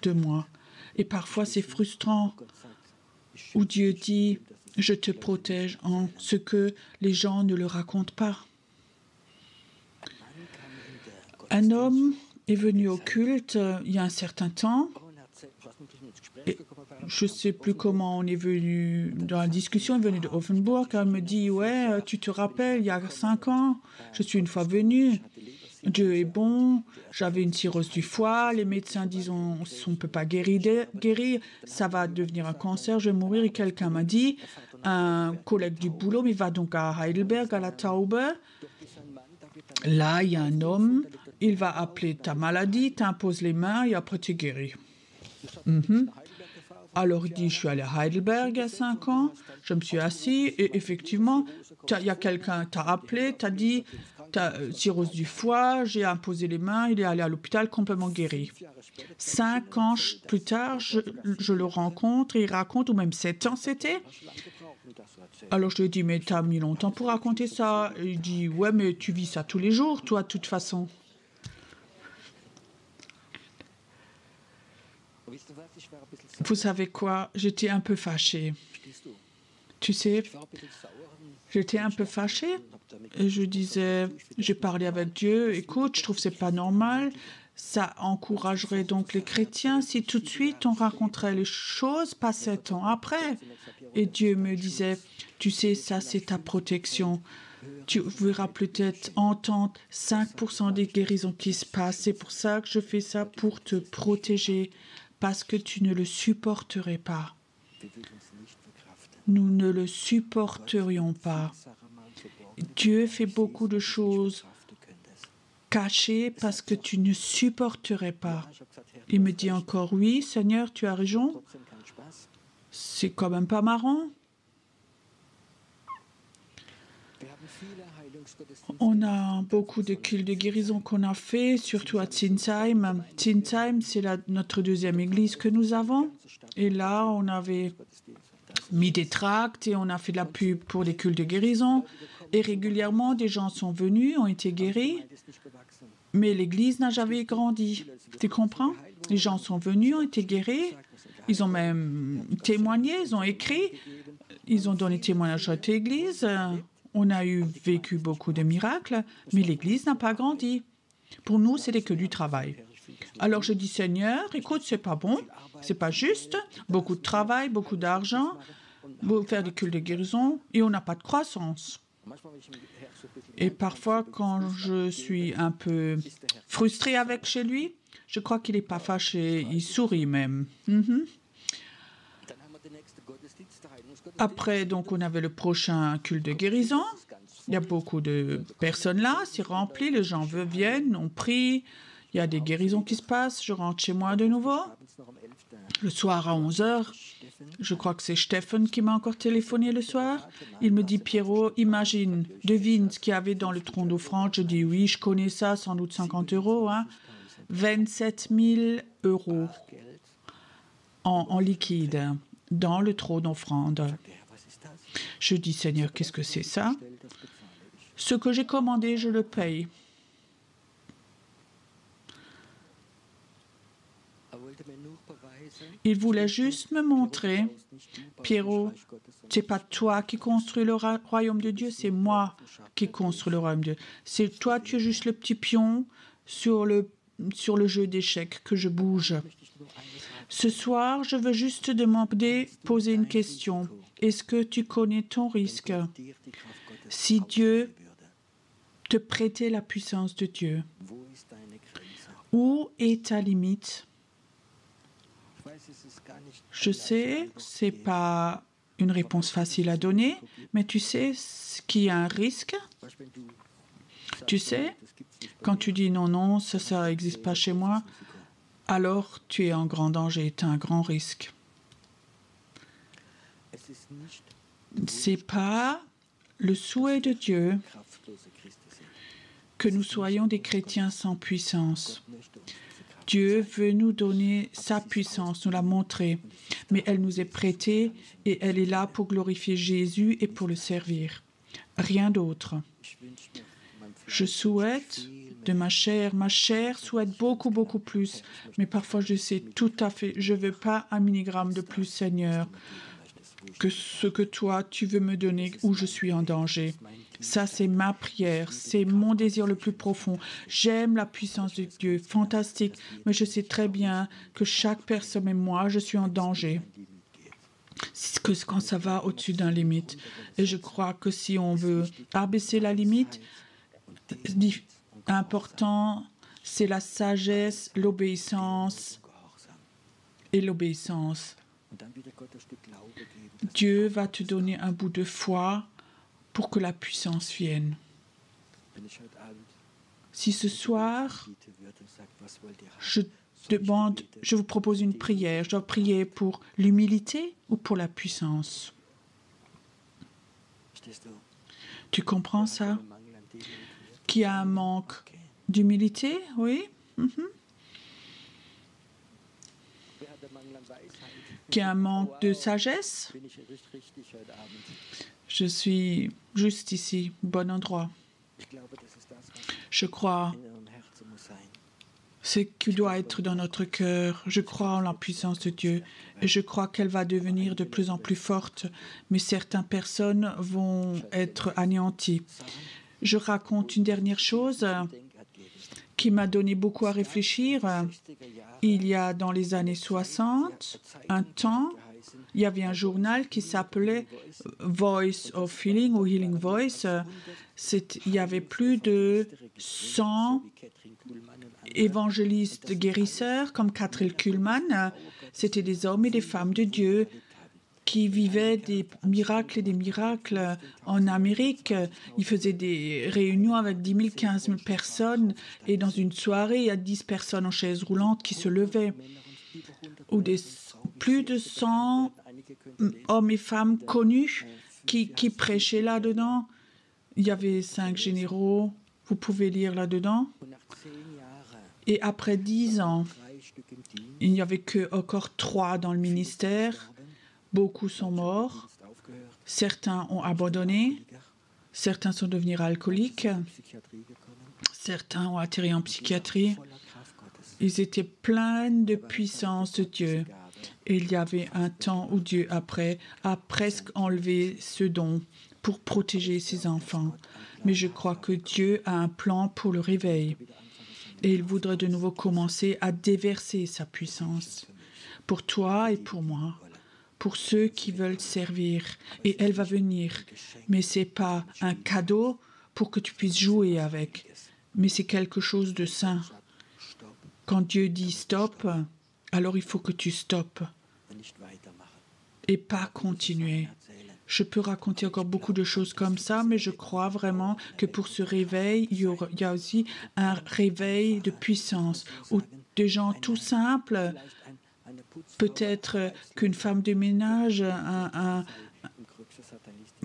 de moi. Et parfois, c'est frustrant où Dieu dit, je te protège en ce que les gens ne le racontent pas. Un homme est venu au culte il y a un certain temps. Et je ne sais plus comment on est venu dans la discussion. Il est venu de Offenburg. Elle me dit, ouais, tu te rappelles, il y a 5 ans, je suis une fois venu. Dieu est bon, j'avais une cirrhose du foie, les médecins disent on ne peut pas guérir, ça va devenir un cancer, je vais mourir. Et quelqu'un m'a dit, un collègue du boulot, mais va donc à Heidelberg, à la Taube. Là, il y a un homme, il va appeler ta maladie, t'impose les mains et après tu es guéri. Alors il dit, je suis allé à Heidelberg il y a 5 ans, je me suis assis et effectivement, il y a quelqu'un t'a appelé, t'a dit, t'as cirrhose du foie, j'ai imposé les mains, il est allé à l'hôpital complètement guéri. 5 ans plus tard, je le rencontre et il raconte, ou même 7 ans c'était. Alors je lui ai dit, mais t'as mis longtemps pour raconter ça. Et il dit, ouais, mais tu vis ça tous les jours, toi, de toute façon. Vous savez quoi? J'étais un peu fâchée. Tu sais, j'étais un peu fâchée et je disais, j'ai parlé avec Dieu, écoute, je trouve que c'est pas normal. Ça encouragerait donc les chrétiens si tout de suite on raconterait les choses, pas 7 ans après. Et Dieu me disait, tu sais, ça c'est ta protection. Tu verras peut-être entendre 5% des guérisons qui se passent. C'est pour ça que je fais ça, pour te protéger, parce que tu ne le supporterais pas. Nous ne le supporterions pas. Dieu fait beaucoup de choses cachées parce que tu ne supporterais pas. Il me dit encore, oui, Seigneur, tu as raison. C'est quand même pas marrant. On a beaucoup de cultes de guérison qu'on a fait, surtout à Zinsheim. Zinsheim, c'est notre deuxième église que nous avons. Et là, on avait mis des tracts et on a fait de la pub pour des cultes de guérison. Et régulièrement, des gens sont venus, ont été guéris, mais l'église n'a jamais grandi. Tu comprends? Les gens sont venus, ont été guéris, ils ont même témoigné, ils ont écrit, ils ont donné témoignage à l'église. On a vécu beaucoup de miracles, mais l'église n'a pas grandi. Pour nous, c'était que du travail. Alors je dis, Seigneur, écoute, c'est pas bon, c'est pas juste, beaucoup de travail, beaucoup d'argent, faire des cultes de guérison, et on n'a pas de croissance. Et parfois, quand je suis un peu frustrée avec chez lui, je crois qu'il n'est pas fâché, il sourit même. Après, donc, on avait le prochain culte de guérison. Il y a beaucoup de personnes là, c'est rempli, les gens viennent, on prie, il y a des guérisons qui se passent, je rentre chez moi de nouveau. Le soir à 11h, je crois que c'est Stéphane qui m'a encore téléphoné le soir. Il me dit, Pierrot, imagine, devine ce qu'il y avait dans le tronc d'offrande. Je dis, oui, je connais ça, sans doute 50 €. 27 000 € en liquide dans le tronc d'offrande. Je dis, Seigneur, qu'est-ce que c'est ça? Ce que j'ai commandé, je le paye. Il voulait juste me montrer, Pierrot, ce n'est pas toi qui construis le royaume de Dieu, c'est moi qui construis le royaume de Dieu. C'est toi, tu es juste le petit pion sur le jeu d'échecs que je bouge. Ce soir, je veux juste te demander, poser une question. Est-ce que tu connais ton risque? Si Dieu te prêtait la puissance de Dieu, où est ta limite? Je sais, ce n'est pas une réponse facile à donner, mais tu sais qu'il y a un risque. Tu sais, quand tu dis non, non, ça n'existe pas chez moi, alors tu es en grand danger, tu as un grand risque. Ce n'est pas le souhait de Dieu que nous soyons des chrétiens sans puissance. Dieu veut nous donner sa puissance, nous la montrer, mais elle nous est prêtée et elle est là pour glorifier Jésus et pour le servir. Rien d'autre. Je souhaite de ma chair souhaite beaucoup, beaucoup plus, mais parfois je sais tout à fait, je ne veux pas un milligramme de plus, Seigneur, que ce que toi, tu veux me donner où je suis en danger. Ça, c'est ma prière, c'est mon désir le plus profond. J'aime la puissance de Dieu, fantastique, mais je sais très bien que chaque personne et moi, je suis en danger. Quand ça va au-dessus d'un limite. Et je crois que si on veut abaisser la limite, important, c'est la sagesse, l'obéissance et l'obéissance. Dieu va te donner un bout de foi pour que la puissance vienne. Si ce soir, je vous propose une prière, je dois prier pour l'humilité ou pour la puissance? Tu comprends ça? Qui a un manque d'humilité? Oui. Qui a un manque de sagesse? Je suis juste ici, bon endroit. Je crois ce qui doit être dans notre cœur. Je crois en la puissance de Dieu et je crois qu'elle va devenir de plus en plus forte, mais certaines personnes vont être anéanties. Je raconte une dernière chose qui m'a donné beaucoup à réfléchir. Il y a dans les années 60, un temps, il y avait un journal qui s'appelait Voice of Healing ou Healing Voice. Il y avait plus de 100 évangélistes guérisseurs comme Catherine Kuhlman. C'était des hommes et des femmes de Dieu qui vivaient des miracles et des miracles en Amérique. Ils faisaient des réunions avec 10 000, 15 000 personnes et dans une soirée, il y a 10 personnes en chaise roulante qui se levaient. Ou plus de 100 hommes et femmes connus qui prêchaient là-dedans. Il y avait 5 généraux, vous pouvez lire là-dedans. Et après 10 ans, il n'y avait que encore 3 dans le ministère. Beaucoup sont morts. Certains ont abandonné. Certains sont devenus alcooliques. Certains ont atterri en psychiatrie. Ils étaient pleins de puissance de Dieu. Et il y avait un temps où Dieu, après, a presque enlevé ce don pour protéger ses enfants. Mais je crois que Dieu a un plan pour le réveil. Et il voudrait de nouveau commencer à déverser sa puissance pour toi et pour moi, pour ceux qui veulent servir. Et elle va venir. Mais ce n'est pas un cadeau pour que tu puisses jouer avec, mais c'est quelque chose de saint. Quand Dieu dit stop, alors il faut que tu stoppes et pas continuer. Je peux raconter encore beaucoup de choses comme ça, mais je crois vraiment que pour ce réveil, il y a aussi un réveil de puissance où des gens tout simples, peut-être qu'une femme de ménage,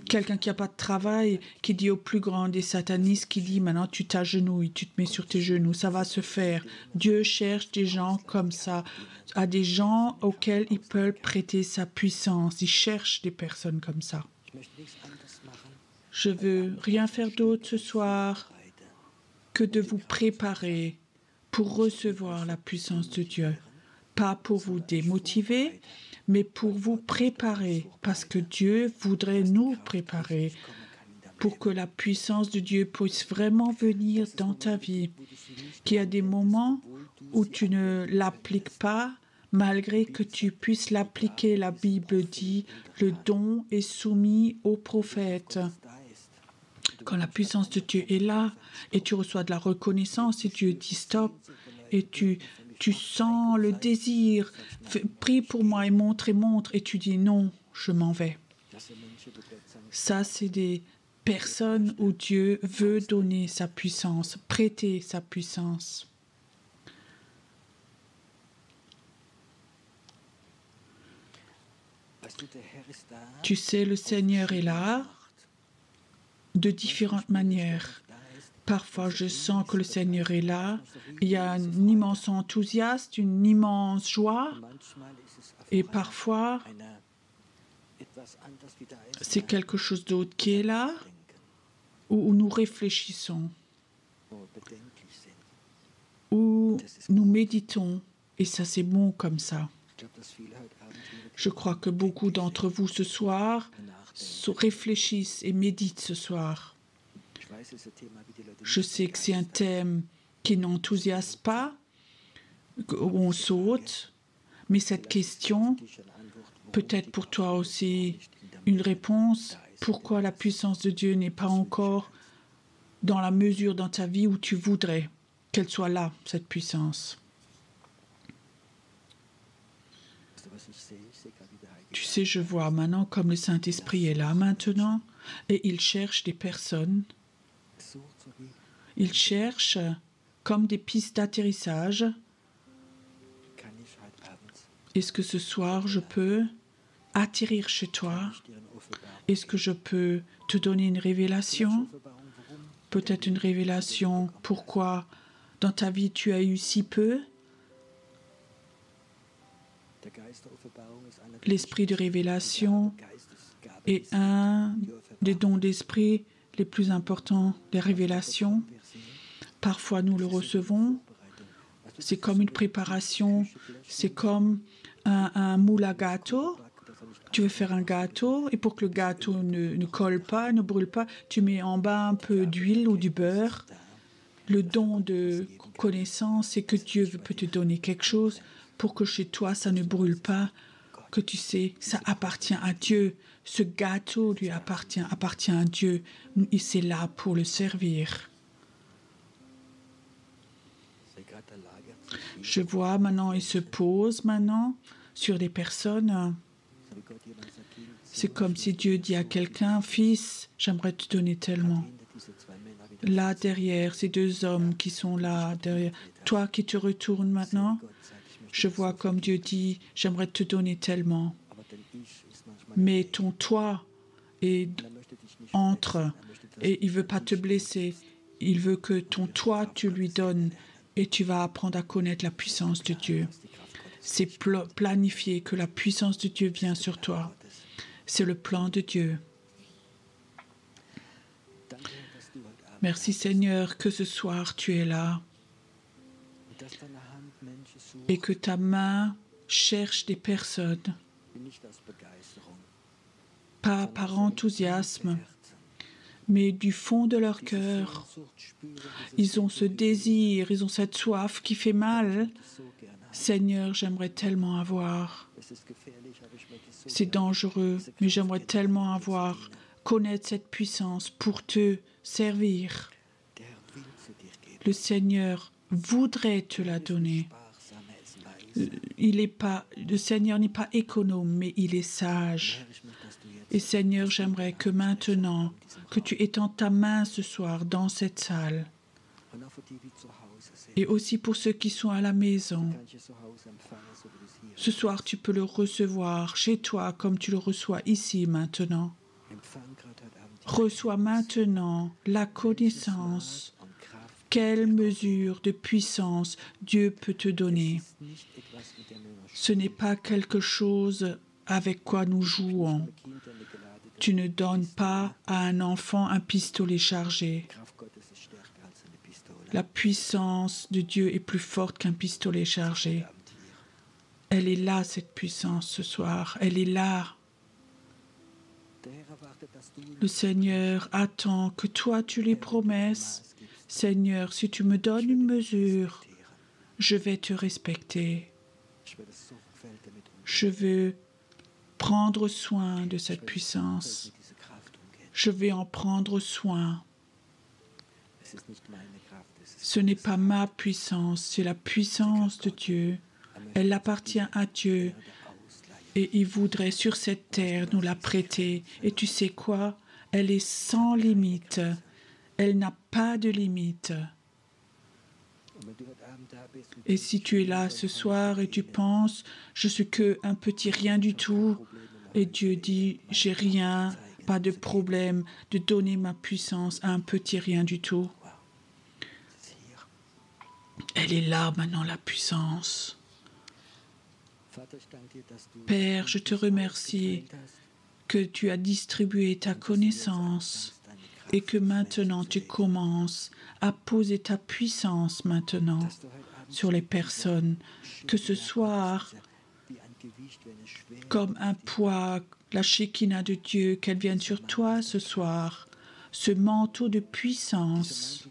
quelqu'un qui n'a pas de travail, qui dit au plus grand des satanistes, qui dit maintenant tu t'agenouilles, tu te mets sur tes genoux, ça va se faire. Dieu cherche des gens comme ça, à des gens auxquels il peut prêter sa puissance. Il cherche des personnes comme ça. Je veux rien faire d'autre ce soir que de vous préparer pour recevoir la puissance de Dieu. Pas pour vous démotiver, mais pour vous préparer, parce que Dieu voudrait nous préparer pour que la puissance de Dieu puisse vraiment venir dans ta vie. Qu'il y a des moments où tu ne l'appliques pas, malgré que tu puisses l'appliquer. La Bible dit, le don est soumis au prophète. Quand la puissance de Dieu est là, et tu reçois de la reconnaissance, et Dieu dit stop, et tu sens le désir, prie pour moi et montre, et tu dis non, je m'en vais. Ça, c'est des personnes où Dieu veut donner sa puissance, prêter sa puissance. Tu sais, le Seigneur est là de différentes manières. Parfois, je sens que le Seigneur est là. Il y a un immense enthousiasme, une immense joie. Et parfois, c'est quelque chose d'autre qui est là, où nous réfléchissons, où nous méditons. Et ça, c'est bon comme ça. Je crois que beaucoup d'entre vous ce soir réfléchissent et méditent ce soir. Je sais que c'est un thème qui n'enthousiasme pas, où on saute, mais cette question, peut-être pour toi aussi une réponse, pourquoi la puissance de Dieu n'est pas encore dans la mesure dans ta vie où tu voudrais qu'elle soit là, cette puissance. Tu sais, je vois maintenant comme le Saint-Esprit est là maintenant et il cherche des personnes. Il cherche comme des pistes d'atterrissage. Est-ce que ce soir je peux atterrir chez toi? Est-ce que je peux te donner une révélation? Peut-être une révélation pourquoi dans ta vie tu as eu si peu? L'esprit de révélation est un des dons d'esprit les plus importants, les révélations. Parfois nous le recevons. C'est comme une préparation, c'est comme un moule à gâteau. Tu veux faire un gâteau et pour que le gâteau ne colle pas, ne brûle pas, tu mets en bas un peu d'huile ou du beurre. Le don de connaissance, c'est que Dieu peut te donner quelque chose pour que chez toi, ça ne brûle pas, que tu sais, ça appartient à Dieu. Ce gâteau lui appartient à Dieu. Et c'est là pour le servir. Je vois maintenant, il se pose maintenant sur des personnes. C'est comme si Dieu dit à quelqu'un, fils, j'aimerais te donner tellement. Là derrière, ces deux hommes qui sont là derrière, toi qui te retournes maintenant, je vois comme Dieu dit, j'aimerais te donner tellement. Mais ton toi et entre. Et il ne veut pas te blesser. Il veut que ton toi, tu lui donnes et tu vas apprendre à connaître la puissance de Dieu. C'est planifié que la puissance de Dieu vient sur toi. C'est le plan de Dieu. Merci Seigneur que ce soir tu es là et que ta main cherche des personnes, pas par enthousiasme, mais du fond de leur cœur. Ils ont ce désir, ils ont cette soif qui fait mal. Seigneur, j'aimerais tellement avoir. C'est dangereux, mais j'aimerais tellement avoir, connaître cette puissance pour te servir. Le Seigneur voudrait te la donner. Le Seigneur n'est pas économe, mais il est sage. Et Seigneur, j'aimerais que maintenant, que tu étendes ta main ce soir dans cette salle. Et aussi pour ceux qui sont à la maison. Ce soir, tu peux le recevoir chez toi comme tu le reçois ici maintenant. Reçois maintenant la connaissance. Quelle mesure de puissance Dieu peut te donner. Ce n'est pas quelque chose avec quoi nous jouons. Tu ne donnes pas à un enfant un pistolet chargé. La puissance de Dieu est plus forte qu'un pistolet chargé. Elle est là, cette puissance, ce soir. Elle est là. Le Seigneur attend que toi, tu lui promettes. Seigneur, si tu me donnes une mesure, je vais te respecter. Je veux prendre soin de cette puissance. Je vais en prendre soin. Ce n'est pas ma puissance, c'est la puissance de Dieu. Elle appartient à Dieu. Et il voudrait sur cette terre nous la prêter. Et tu sais quoi? Elle est sans limite. Elle n'a pas de limite. Et si tu es là ce soir et tu penses, je suis qu'un petit rien du tout, et Dieu dit, j'ai rien, pas de problème de donner ma puissance à un petit rien du tout. Elle est là maintenant, la puissance. Père, je te remercie que tu as distribué ta connaissance et que maintenant tu commences à poser ta puissance maintenant sur les personnes. Que ce soir, comme un poids, la Shekinah de Dieu, qu'elle vienne sur toi ce soir, ce manteau de puissance,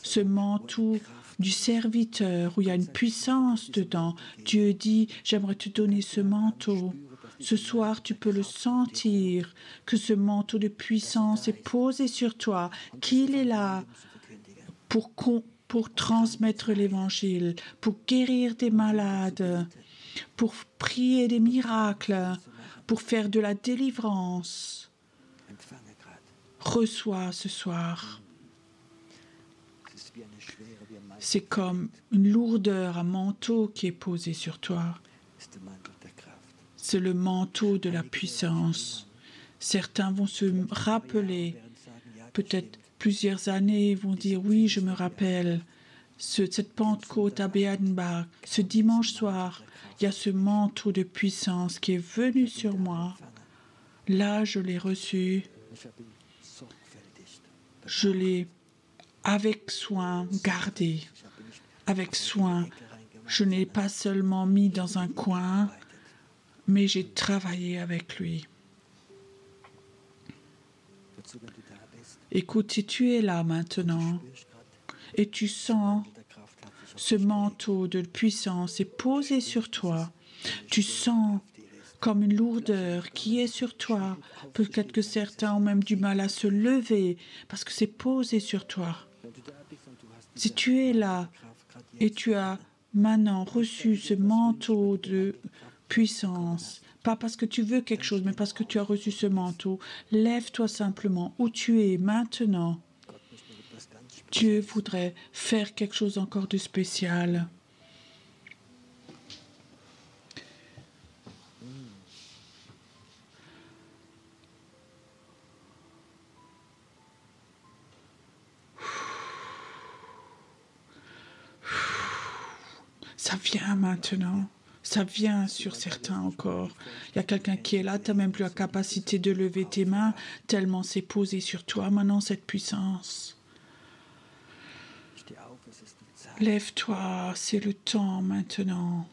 ce manteau du serviteur où il y a une puissance dedans. Dieu dit, j'aimerais te donner ce manteau. Ce soir, tu peux le sentir, que ce manteau de puissance est posé sur toi, qu'il est là pour transmettre l'Évangile, pour guérir des malades, pour prier des miracles, pour faire de la délivrance. Reçois ce soir. C'est comme une lourdeur, un manteau qui est posé sur toi. C'est le manteau de la puissance. Certains vont se rappeler, peut-être plusieurs années, vont dire, oui, je me rappelle, cette Pentecôte à Béanbach, ce dimanche soir, il y a ce manteau de puissance qui est venu sur moi. Là, je l'ai reçu. Je l'ai avec soin gardé, avec soin. Je ne l'ai pas seulement mis dans un coin, mais j'ai travaillé avec lui. Écoute, si tu es là maintenant et tu sens ce manteau de puissance est posé sur toi, tu sens comme une lourdeur qui est sur toi. Peut-être que certains ont même du mal à se lever parce que c'est posé sur toi. Si tu es là et tu as maintenant reçu ce manteau de puissance, pas parce que tu veux quelque chose, mais parce que tu as reçu ce manteau, lève-toi simplement où tu es maintenant. Dieu voudrait faire quelque chose encore de spécial. Ça vient maintenant. Ça vient sur certains encore. Il y a quelqu'un qui est là, tu n'as même plus la capacité de lever tes mains, tellement c'est posé sur toi maintenant cette puissance. Lève-toi, c'est le temps maintenant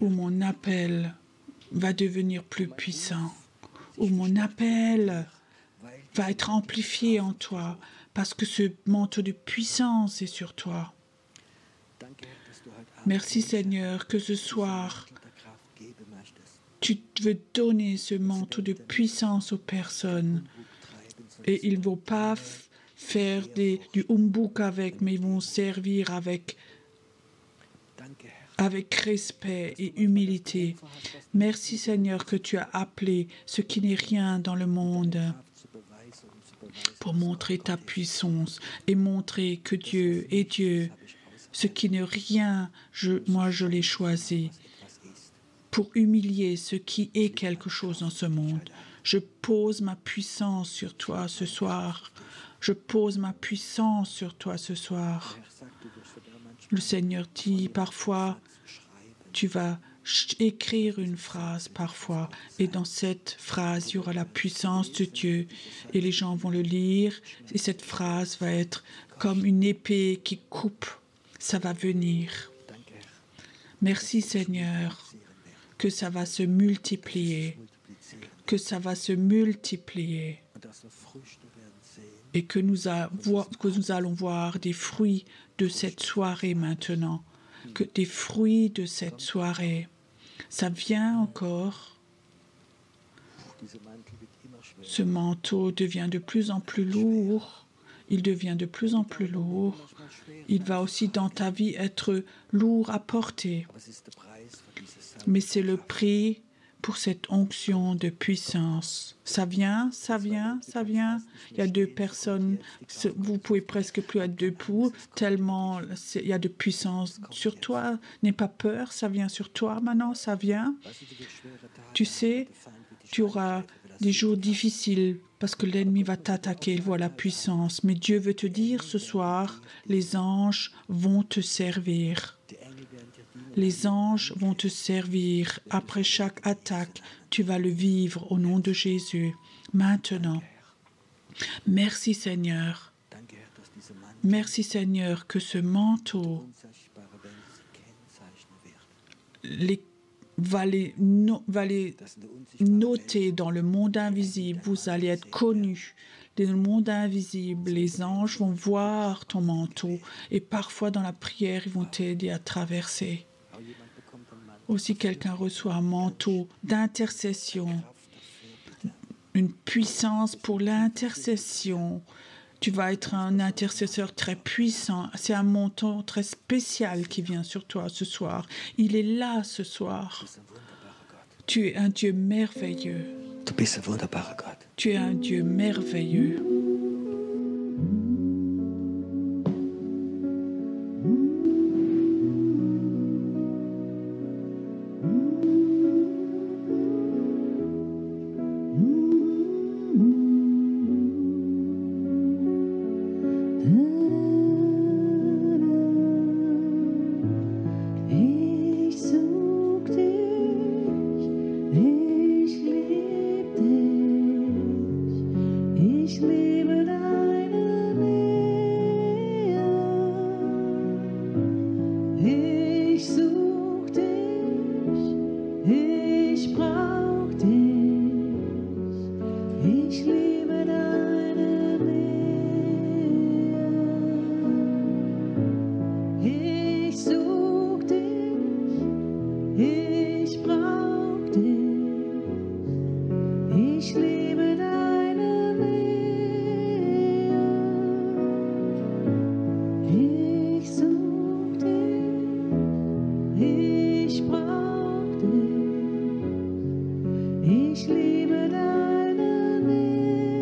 où mon appel va devenir plus puissant, où mon appel va être amplifié en toi, parce que ce manteau de puissance est sur toi. Merci Seigneur que ce soir, tu veux donner ce manteau de puissance aux personnes. Et ils ne vont pas faire du humbug avec, mais ils vont servir avec respect et humilité. Merci Seigneur que tu as appelé ce qui n'est rien dans le monde pour montrer ta puissance et montrer que Dieu est Dieu. Ce qui n'est rien, moi je l'ai choisi pour humilier ce qui est quelque chose dans ce monde. Je pose ma puissance sur toi ce soir. Je pose ma puissance sur toi ce soir. Le Seigneur dit parfois, tu vas écrire une phrase parfois, et dans cette phrase, il y aura la puissance de Dieu, et les gens vont le lire, et cette phrase va être comme une épée qui coupe. Ça va venir. Merci Seigneur, que ça va se multiplier, que ça va se multiplier, et que nous allons voir des fruits de cette soirée maintenant, que des fruits de cette soirée. Ça vient encore. Ce manteau devient de plus en plus lourd. Il devient de plus en plus lourd. Il va aussi dans ta vie être lourd à porter. Mais c'est le prix pour cette onction de puissance. Ça vient, ça vient, ça vient. Il y a 2 personnes, vous pouvez presque plus être debout, tellement il y a de puissance sur toi. N'aie pas peur, ça vient sur toi maintenant, ça vient. Tu sais, tu auras des jours difficiles parce que l'ennemi va t'attaquer, il voit la puissance. Mais Dieu veut te dire ce soir, les anges vont te servir. Les anges vont te servir. Après chaque attaque, tu vas le vivre au nom de Jésus. Maintenant, merci Seigneur. Merci Seigneur que ce manteau va les noter dans le monde invisible. Vous allez être connus. Dans le monde invisible, les anges vont voir ton manteau et parfois dans la prière, ils vont t'aider à traverser. Aussi, quelqu'un reçoit un manteau d'intercession, une puissance pour l'intercession. Tu vas être un intercesseur très puissant. C'est un manteau très spécial qui vient sur toi ce soir. Il est là ce soir. Tu es un Dieu merveilleux. Tu es un Dieu merveilleux. Ich liebe deine Nähe.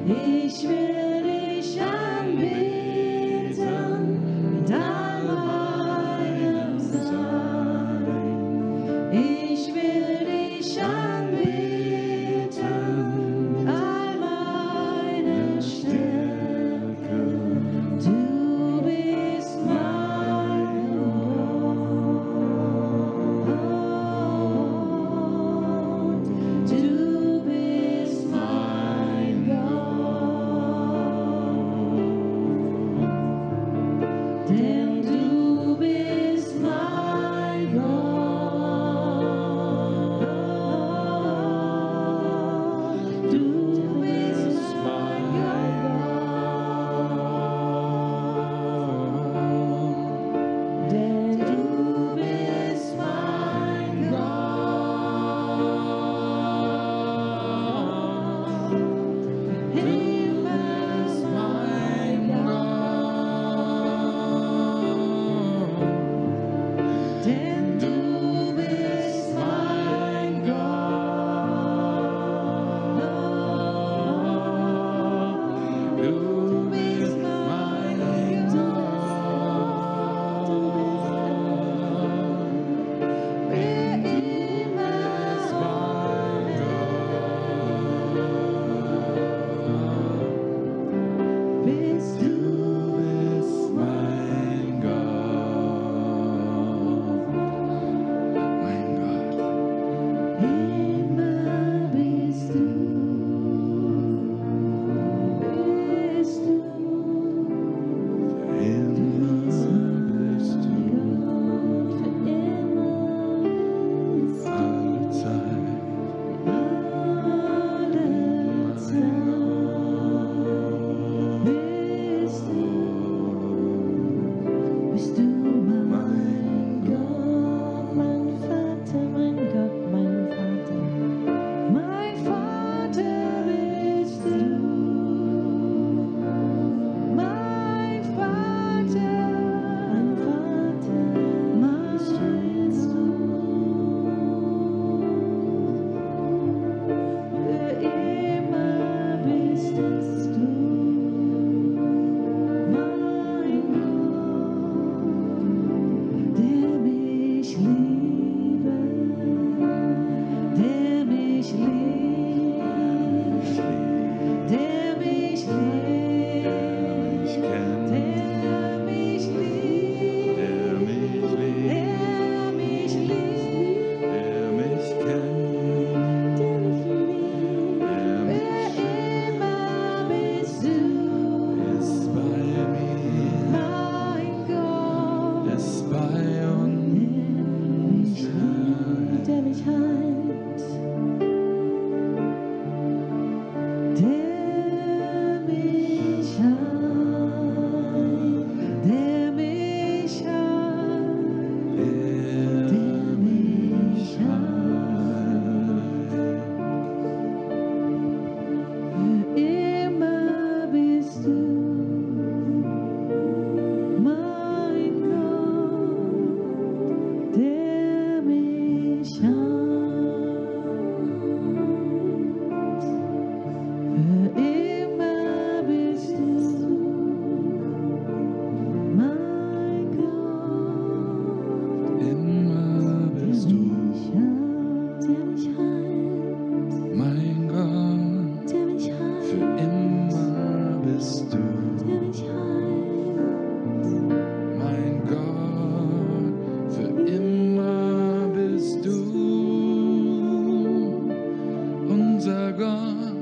Ich will dich anbeten mit all meinem Sein. Ich will dich anbeten mit all meiner Stärke. Du bist mein Gott. Du bist mein Gott. Denn du bist mein Gott. Du bist mein Gott. Denn du bist mein Gott. Himmel ist mein Gott. Denn du bist mein Gott. Du bist mein Gott. Wer immer ist mein Gott. Bist du mein Gott. Mein Gott. Immer bist du. Bist du. Immer bist du. Für immer. Alle Zeit. Alle Zeit. Bist du. Bist du mein Gott, mein Vater, mein Gott, mein Vater. Mein Vater bist du. Mein Vater, mein Vater, bist du. Für immer bist es du. Mein Gott, der mich liebt, der mich liebt, der mich liebt, der mich liebt, der mich liebt, der mich kennt, der mich liebt, wer immer bist du, ist bei mir, mein Gott, ist bei uns, der mich heilt, der mich heilt, der mich heilt, der mich heilt. Für immer bist du mein Gott, der mich heilt. Für immer bist du mein Gott. Immer bist du der mich heilt, mein Gott. Der mich heilt. Für immer bist du der mich heilt, mein Gott. Für immer bist du unser Gott,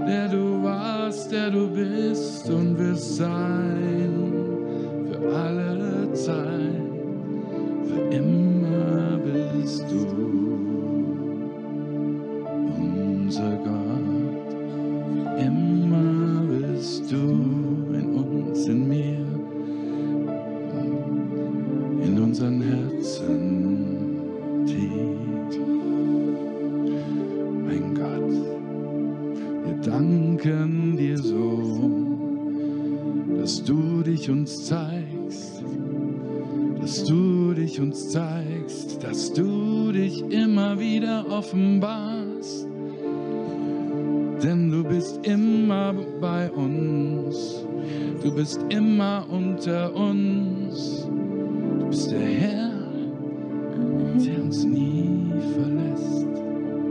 der du warst, der du bist und wirst sein für alle Zeit. Für immer bist du unser Gott. Für immer bist du in uns, in mir, in unseren Herzen tief. Mein Gott, wir danken dir so, dass du dich uns zeigst, dass du dich uns zeigst, dass du dich immer wieder offenbarst. Denn du bist immer bei uns, du bist immer unter uns, du bist der Herr, der uns nie verlässt,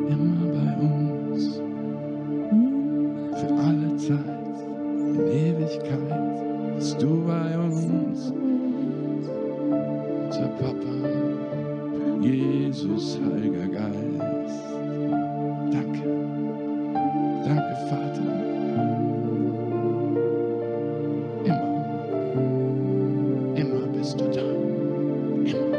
immer bei uns, für alle Zeit, in Ewigkeit bist du bei uns, unser Papa, Jesus, Heiliger Geist. Danke, danke Vater, immer bist du da, immer.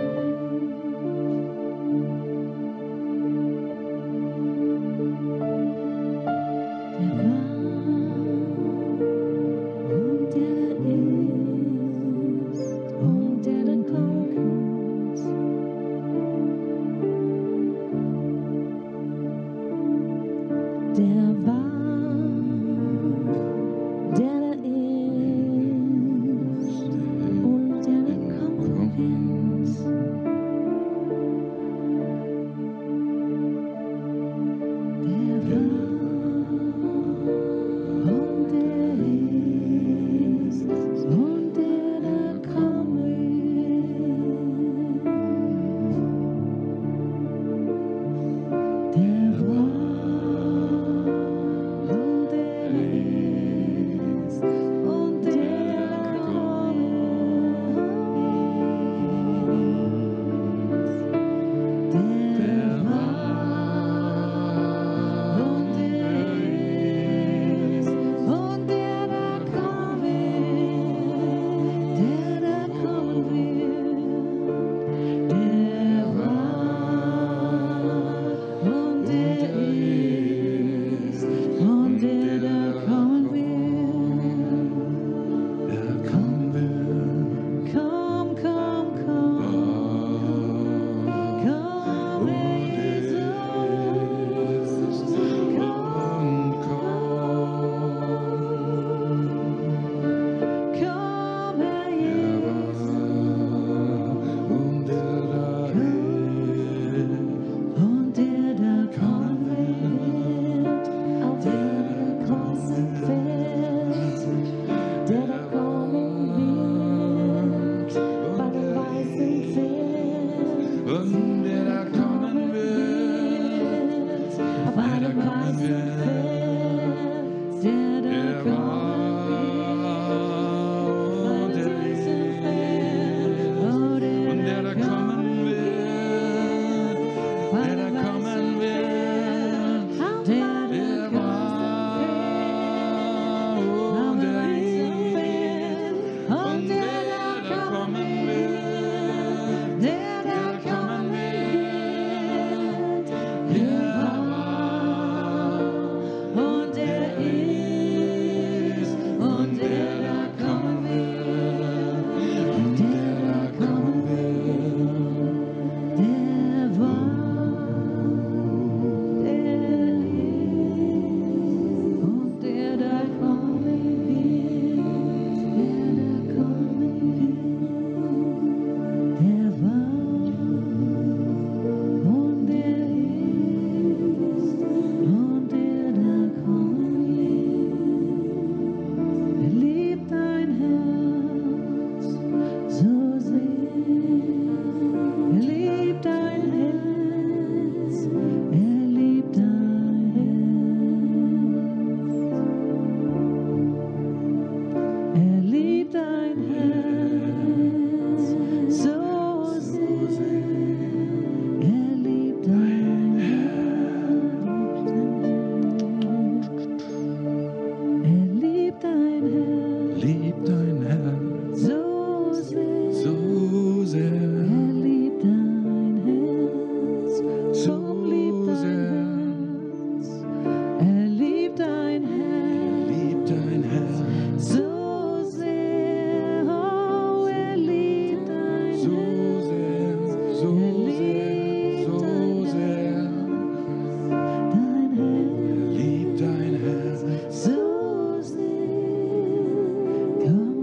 Come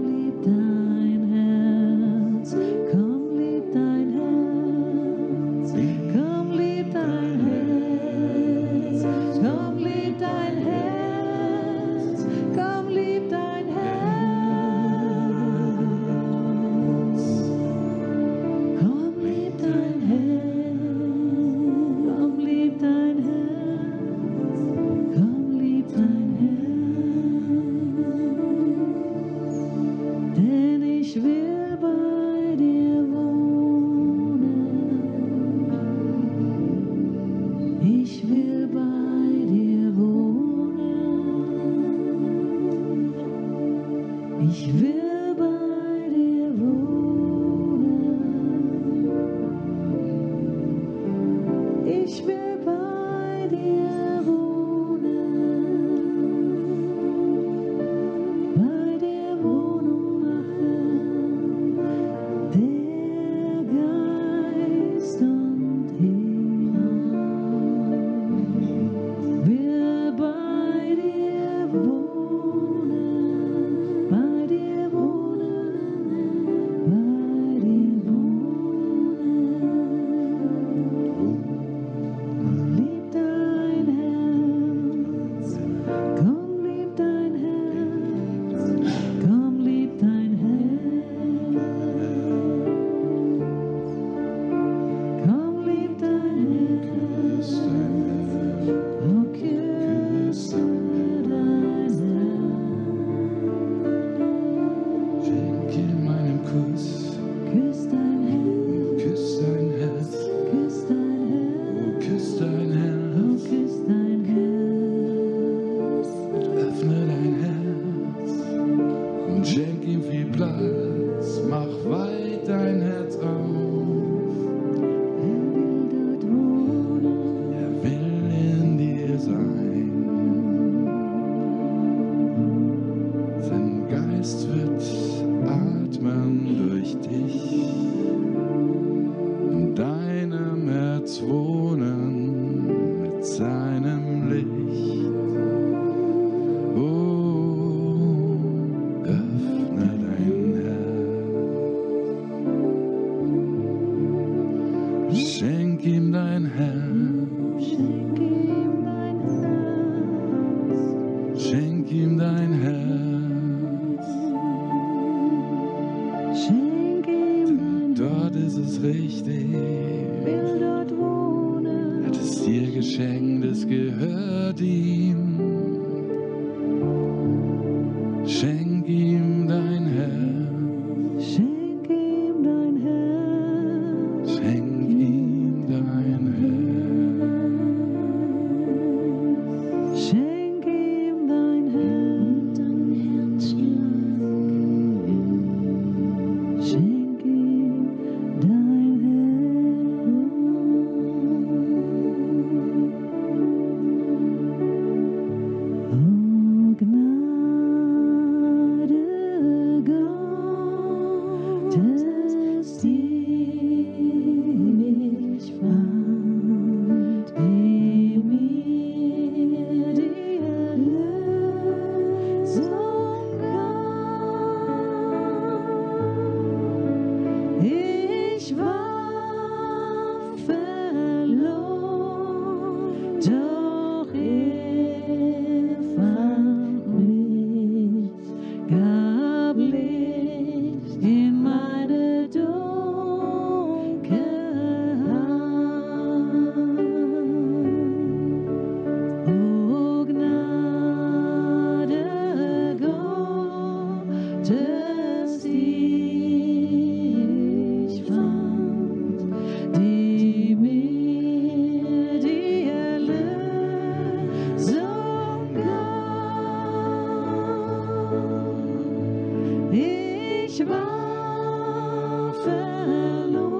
Ich will bei dir wohnen. Ich will bei dir wohnen. Bei dir Wohnung machen. Der Geist und Hera will bei dir wohnen. Bei dir wohnen. Bei dir wohnen. Lieb dein Herz. Komm, lieb dein Herz. Komm, lieb dein Herz. Komm, lieb dein Herz. Oh, küsse dein Herz. Schenk ihm meinen Kuss, Küss dein Herz. küss dein Herz, Küss dein oh, Herz. küss dein Oh, Herz, küss dein Herz. öffne dein Herz und schenk ihm viel Platz, mach weit dein Herz auf. Er will dort wohnen. Er will in dir sein. Sein Geist wird atmen durch dich, in deinem Herz wohnen mit seinem Licht. Oh, öffne dein Herz. Schenk ihm dein Herz. Schenk ihm dein Herz. Schenk ihm dein Herz. Schenk ihm dein Dort ist es richtig. will dort wohnen. Er hat es dir geschenkt, es gehört ihm. Schenk ihm dein Herz. Schenk ihm dein Herz. Schenk ihm dein Herz. Schenk ihm dein Herz. Schenk ihm dein Herz. Oh, Gnade Gottes, die mich fand, die mir die Erlösung gab. Ich war verloren, doch er fand mich, gab Licht in meine Dunkelheit. O Gnade Gottes, die ich fand, die mir die Erlösung gab. Ich war verloren.